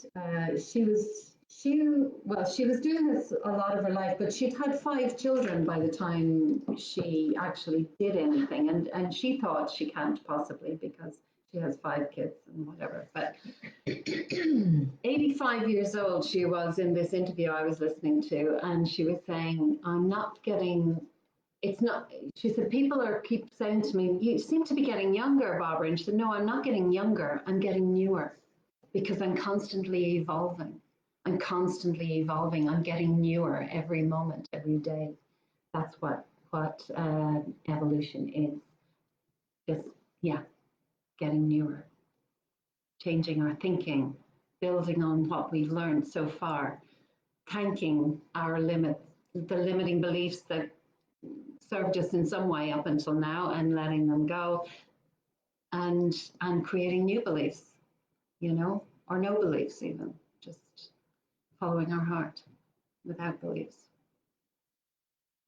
she was doing this a lot of her life, but she'd had 5 children by the time she actually did anything, and she thought she can't possibly because she has 5 kids and whatever. But 85 years old she was in this interview I was listening to, and she was saying, I'm not getting it's not, she said, people keep saying to me, you seem to be getting younger, Barbara. And she said, no, I'm not getting younger, I'm getting newer because I'm constantly evolving. I'm constantly evolving. I'm getting newer every moment, every day. That's what evolution is. Just, yeah, getting newer, changing our thinking, building on what we've learned so far, thanking our limits, the limiting beliefs that served us in some way up until now, and letting them go, and creating new beliefs, you know, or no beliefs even, just following our heart without beliefs.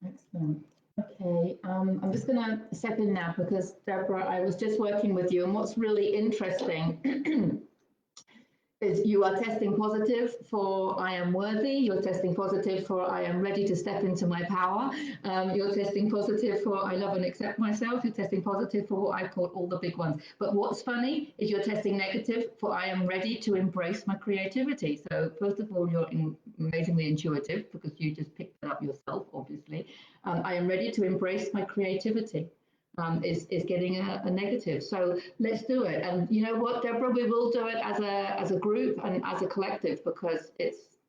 Excellent. Okay, I'm just going to step in now because, Deborah, I was just working with you, and what's really interesting is you are testing positive for I am worthy, you're testing positive for I am ready to step into my power, you're testing positive for I love and accept myself, you're testing positive for what I call all the big ones. But what's funny is you're testing negative for I am ready to embrace my creativity. So first of all, you're amazingly intuitive because you just picked it up yourself, obviously. I am ready to embrace my creativity. Is getting a negative. So let's do it. And you know what, Deborah, we will do it as a group and as a collective because it's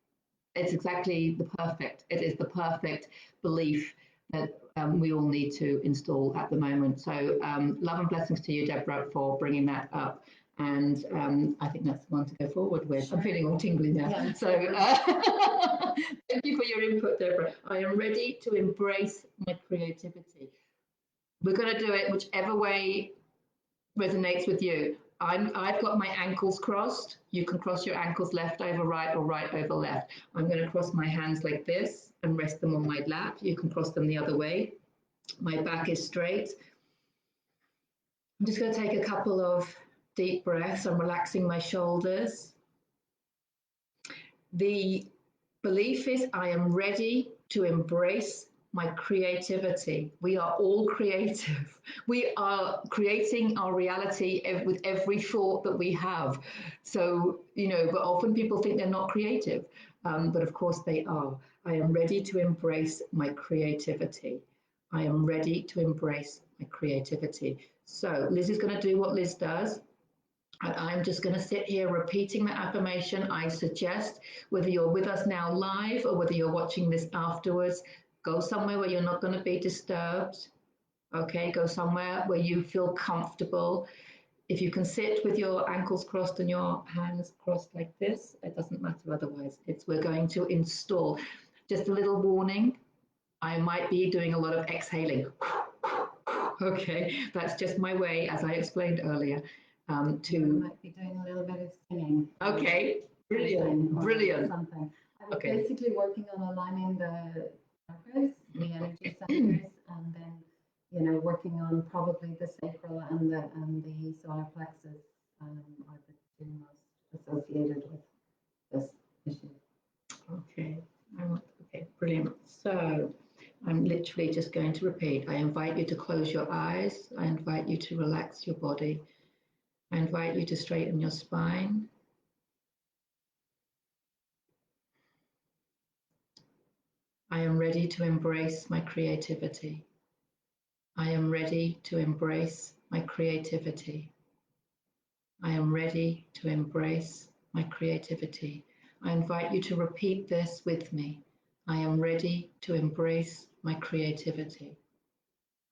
exactly it is the perfect belief that we all need to install at the moment. So love and blessings to you, Deborah, for bringing that up. And I think that's the one to go forward with. Sure. I'm feeling all tingly now. Yeah. So thank you for your input, Deborah. I am ready to embrace my creativity. We're going to do it whichever way resonates with you. I've got my ankles crossed. You can cross your ankles left over right or right over left. I'm going to cross my hands like this and rest them on my lap. You can cross them the other way. My back is straight. I'm just going to take a couple of deep breaths. I'm relaxing my shoulders. The belief is I am ready to embrace my creativity. We are all creative. We are creating our reality with every thought that we have. So, you know, but often people think they're not creative, but of course they are. I am ready to embrace my creativity. I am ready to embrace my creativity. So Liz is going to do what Liz does. And I'm just going to sit here repeating the affirmation. I suggest, whether you're with us now live or whether you're watching this afterwards, go somewhere where you're not going to be disturbed. Okay, go somewhere where you feel comfortable. If you can sit with your ankles crossed and your hands crossed like this, it doesn't matter otherwise. We're going to install. Just a little warning, I might be doing a lot of exhaling. Okay, that's just my way, as I explained earlier. You might be doing a little bit of singing. Okay, brilliant, brilliant. Something. I was basically working on aligning the chakras, the energy centers, and then, you know, working on probably the sacral and the solar plexus are the two most associated with this issue. Okay, okay, brilliant. So I'm literally just going to repeat. I invite you to close your eyes. I invite you to relax your body. I invite you to straighten your spine. I am ready to embrace my creativity. I am ready to embrace my creativity. I am ready to embrace my creativity. I invite you to repeat this with me. I am ready to embrace my creativity.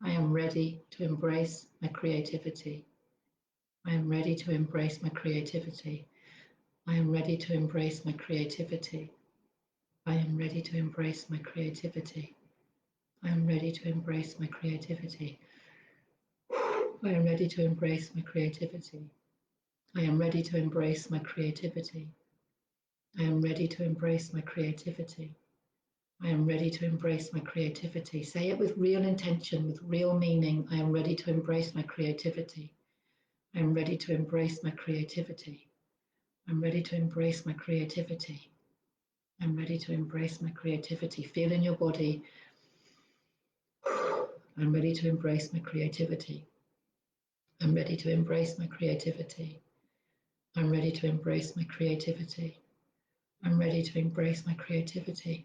I am ready to embrace my creativity. I am ready to embrace my creativity. I am ready to embrace my creativity. I am ready to embrace my creativity. I am ready to embrace my creativity. I am ready to embrace my creativity. I am ready to embrace my creativity. I am ready to embrace my creativity. I am ready to embrace my creativity. Say it with real intention, with real meaning. I am ready to embrace my creativity. I am ready to embrace my creativity. I'm ready to embrace my creativity. I'm ready to embrace my creativity. Feel in your body. I'm ready to embrace my creativity. I'm ready to embrace my creativity. I'm ready to embrace my creativity. I'm ready to embrace my creativity.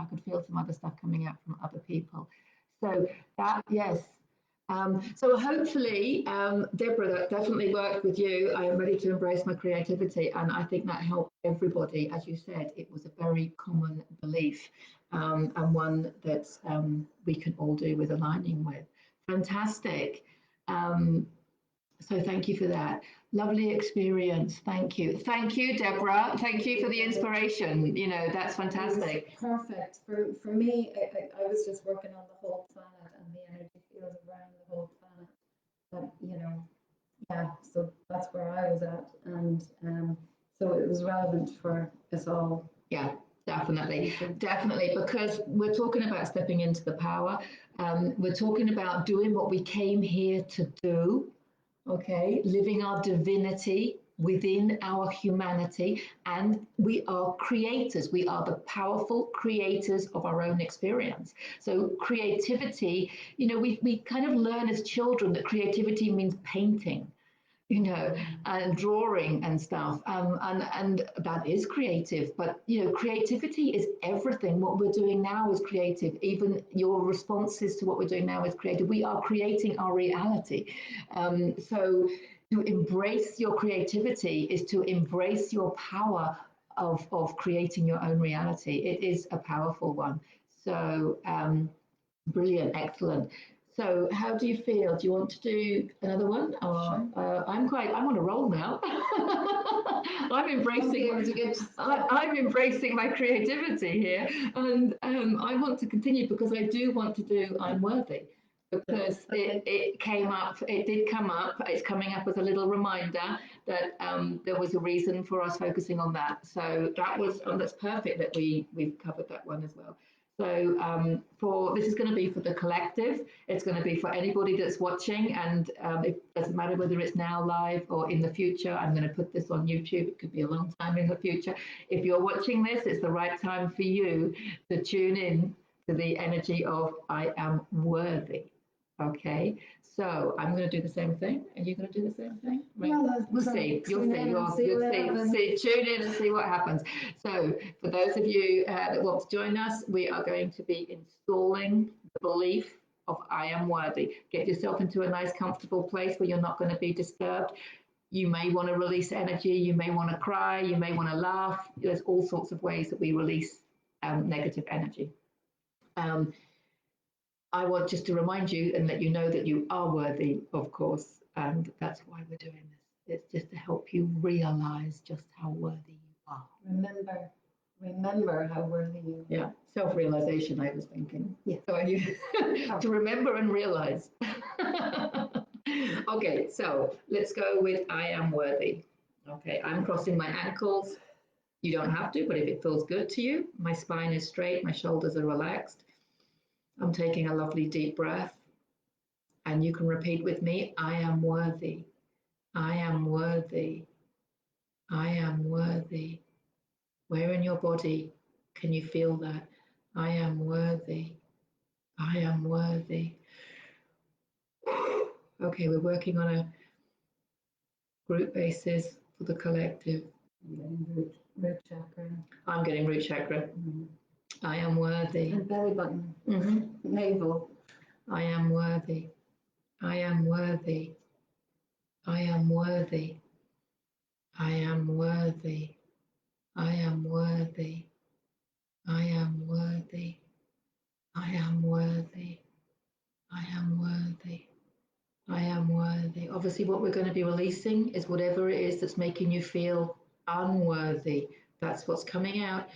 I could feel some other stuff coming out from other people. So that, yes. So hopefully, Deborah, that definitely worked with you. I am ready to embrace my creativity. And I think that helped everybody. As you said, it was a very common belief, and one that we can all do with aligning with. Fantastic. So thank you for that. Lovely experience. Thank you. Thank you, Deborah. Thank you for the inspiration. You know, that's fantastic. Perfect. For me, I was just working on the whole planet and the energy field around the whole planet. But, you know, yeah, so that's where I was at. And so it was relevant for us all. Yeah, definitely. Definitely, because we're talking about stepping into the power. We're talking about doing what we came here to do. Okay, living our divinity within our humanity, and we are creators. We are the powerful creators of our own experience. So creativity, you know, we kind of learn as children that creativity means painting, you know, and drawing and stuff. And that is creative, but you know, creativity is everything. What we're doing now is creative. Even your responses to what we're doing now is creative. We are creating our reality. So to embrace your creativity is to embrace your power of creating your own reality. It is a powerful one. So brilliant, excellent. So how do you feel? Do you want to do another one? Or, Sure. I'm on a roll now. I'm embracing my creativity here, and I want to continue because I do want to do I'm worthy, because it did come up. It's coming up as a little reminder that there was a reason for us focusing on that. So that's perfect that we've covered that one as well. So this is going to be for the collective. It's going to be for anybody that's watching, and it doesn't matter whether it's now live or in the future. I'm going to put this on YouTube. It could be a long time in the future. If you're watching this, it's the right time for you to tune in to the energy of I am worthy. Okay, so I'm going to do the same thing. Are you going to do the same thing? Right. Well, we'll see. You'll see. Tune in and see what happens. So, for those of you that want to join us, we are going to be installing the belief of I am worthy. Get yourself into a nice, comfortable place where you're not going to be disturbed. You may want to release energy. You may want to cry. You may want to laugh. There's all sorts of ways that we release negative energy. I want just to remind you and let you know that you are worthy, of course, and that's why we're doing this. It's just to help you realize just how worthy you are. Remember how worthy you are. Yeah, self-realization, I was thinking. Yeah. So to remember and realize. Okay, so let's go with I am worthy. Okay, I'm crossing my ankles. You don't have to, but if it feels good to you, my spine is straight, my shoulders are relaxed. I'm taking a lovely deep breath, and you can repeat with me, I am worthy. I am worthy. I am worthy. Where in your body can you feel that? I am worthy. I am worthy. Okay, we're working on a group basis for the collective. Root chakra. I'm getting root chakra. I am worthy. And belly button. Navel. I am worthy. I am worthy. I am worthy. I am worthy. I am worthy. I am worthy. I am worthy. I am worthy. I am worthy. Obviously, what we're going to be releasing is whatever it is that's making you feel unworthy. That's what's coming out.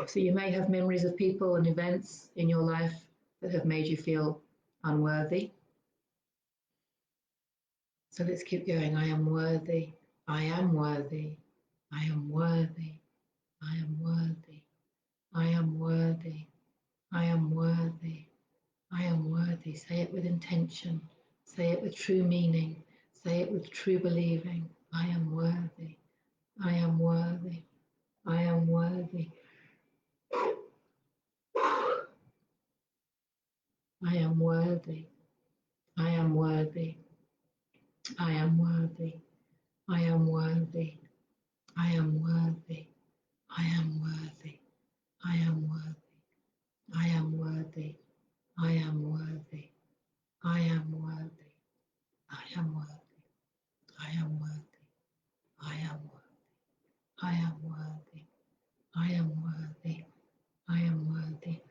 So you may have memories of people and events in your life that have made you feel unworthy. So let's keep going. I am worthy. I am worthy. I am worthy. I am worthy. I am worthy. I am worthy. I am worthy. Say it with intention. Say it with true meaning. Say it with true believing. I am worthy. I am worthy. I am worthy. I am worthy. I am worthy. I am worthy. I am worthy. I am worthy. I am worthy. I am worthy. I am worthy. I am worthy.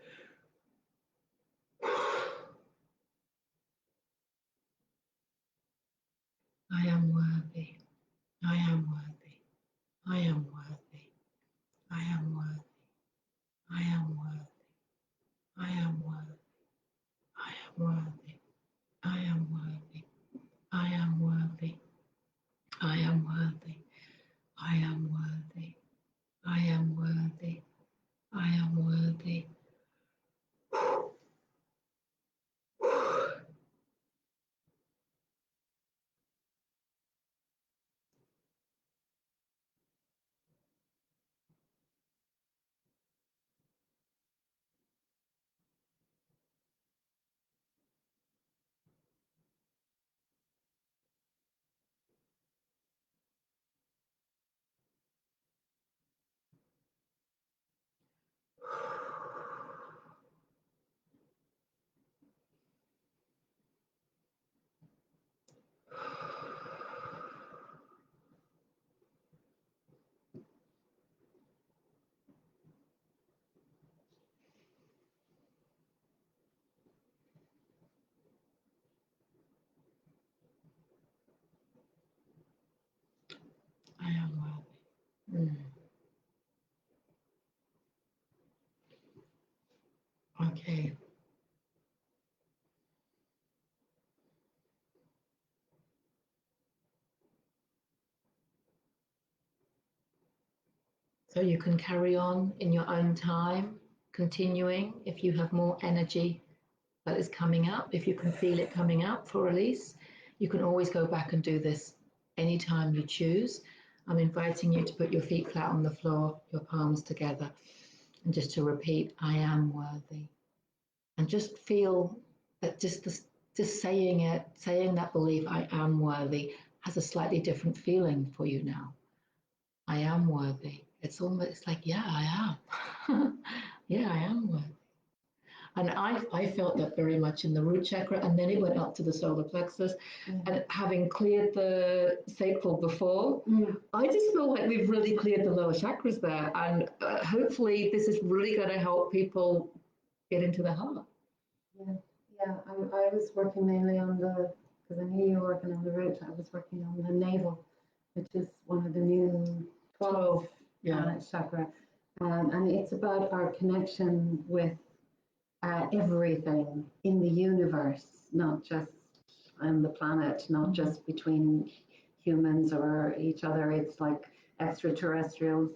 I am worthy. I am worthy. I am worthy. I am worthy. I am worthy. I am worthy. I am worthy. I am worthy. I am worthy. I am worthy. I am worthy. I am worthy. I am worthy. I am worthy. Okay. So you can carry on in your own time, continuing if you have more energy that is coming up, if you can feel it coming up for release. You can always go back and do this anytime you choose. I'm inviting you to put your feet flat on the floor, your palms together, and just to repeat, I am worthy. And just feel that just saying it, saying that belief, I am worthy, has a slightly different feeling for you now. I am worthy. It's almost like, yeah, I am. Yeah, I am worthy. And I felt that very much in the root chakra, and then it went up to the solar plexus. And having cleared the sacral before, I just feel like we've really cleared the lower chakras there. And hopefully, this is really going to help people get into their heart. Yeah. I was working mainly on because I knew you were working on the root, I was working on the navel, which is one of the new 12 chakra. And it's about our connection with everything in the universe, not just on the planet, not just between humans or each other. It's like extraterrestrials,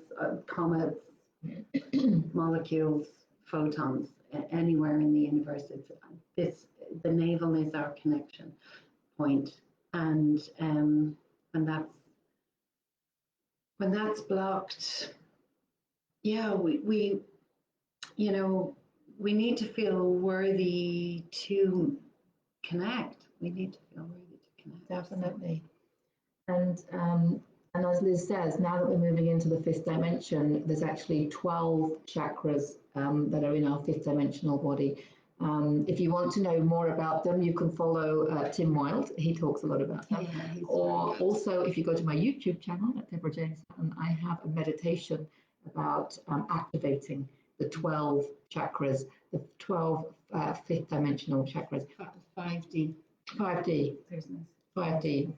comets, molecules, photons, anywhere in the universe. The navel is our connection point, and when that's blocked, yeah, we we need to feel worthy to connect. We need to feel worthy to connect. Definitely. And as Liz says, now that we're moving into the fifth dimension, there's actually 12 chakras that are in our fifth dimensional body. If you want to know more about them, you can follow Tim Wilde. He talks a lot about them. Yeah, or also, if you go to my YouTube channel at Deborah Jane Sutton, I have a meditation about activating the 12 chakras, the 12 fifth dimensional chakras. 5D. 5D. 5D.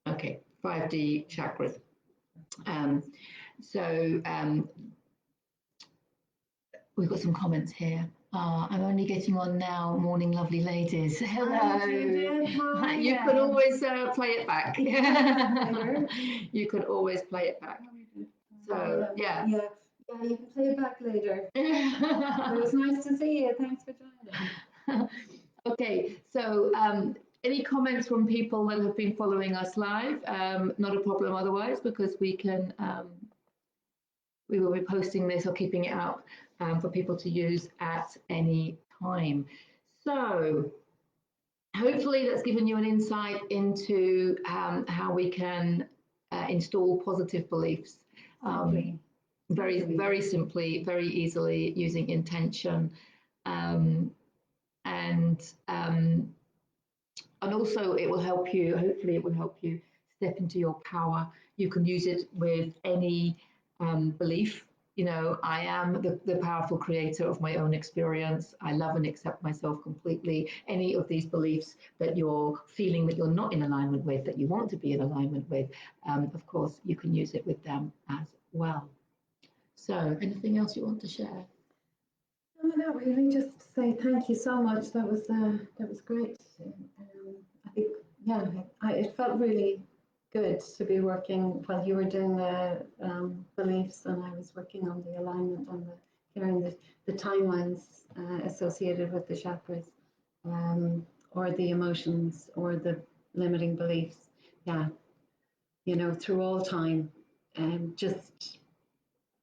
Okay, 5D chakras. We've got some comments here. I'm only getting on now. Morning, lovely ladies. Hello. You can always play it back. You can always play it back. So, yeah. Yeah, you can play it back later. It was nice to see you. Thanks for joining. Okay, so any comments from people that have been following us live? Not a problem otherwise, because we will be posting this or keeping it up for people to use at any time. So hopefully that's given you an insight into how we can install positive beliefs. Very simply, very easily, using intention. And also it will help you, hopefully it will help you step into your power. You can use it with any belief. You know, I am the powerful creator of my own experience. I love and accept myself completely. Any of these beliefs that you're feeling that you're not in alignment with, that you want to be in alignment with, of course, you can use it with them as well. So, anything else you want to share? No, not really. Just to say thank you so much. That was great. I think it felt really good to be working while you were doing the beliefs, and I was working on the alignment and the timelines associated with the chakras, or the emotions or the limiting beliefs. Yeah, you know, through all time, and just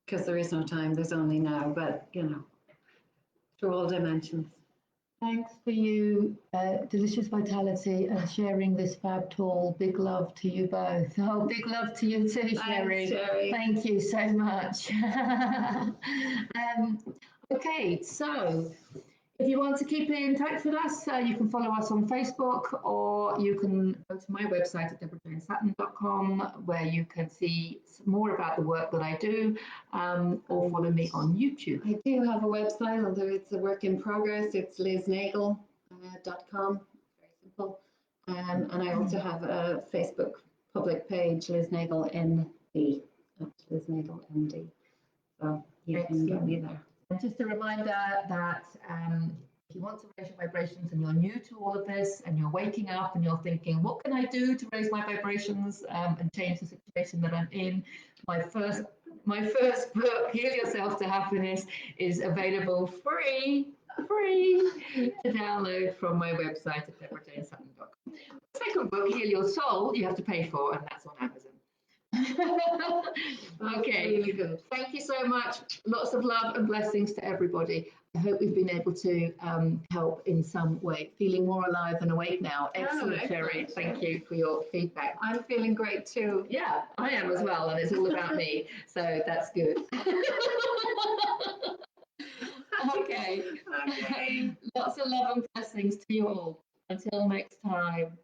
because there is no time, there's only now. But you know, through all dimensions. Thanks for you, Delicious Vitality, and sharing this fab tool. Big love to you both. Oh, big love to you too, Sherry. Thanks, Sherry. Thank you so much. Okay, so if you want to keep in touch with us, you can follow us on Facebook, or you can go to my website at deborahjonesatton.com, where you can see more about the work that I do, or follow me on YouTube. I do have a website, although it's a work in progress. It's liznagle.com. Very simple. And I also have a Facebook public page, Liz Nagle MD, at Liz Nagle MD. So you can get me there. And just a reminder that if you want to raise your vibrations and you're new to all of this and you're waking up and you're thinking, what can I do to raise my vibrations and change the situation that I'm in? My first book, Heal Yourself to Happiness, is available free to download from my website at deborahjonesatton.com. The second book, Heal Your Soul, you have to pay for, and that's on Amazon. Okay, really good. Thank you so much. Lots of love and blessings to everybody. I hope we've been able to help in some way. Feeling more alive and awake now. Excellent, Sherry. Thank you for your feedback. I'm feeling great too. Yeah, I am as well, and it's all about me. So that's good. Okay. Lots of love and blessings to you all. Until next time.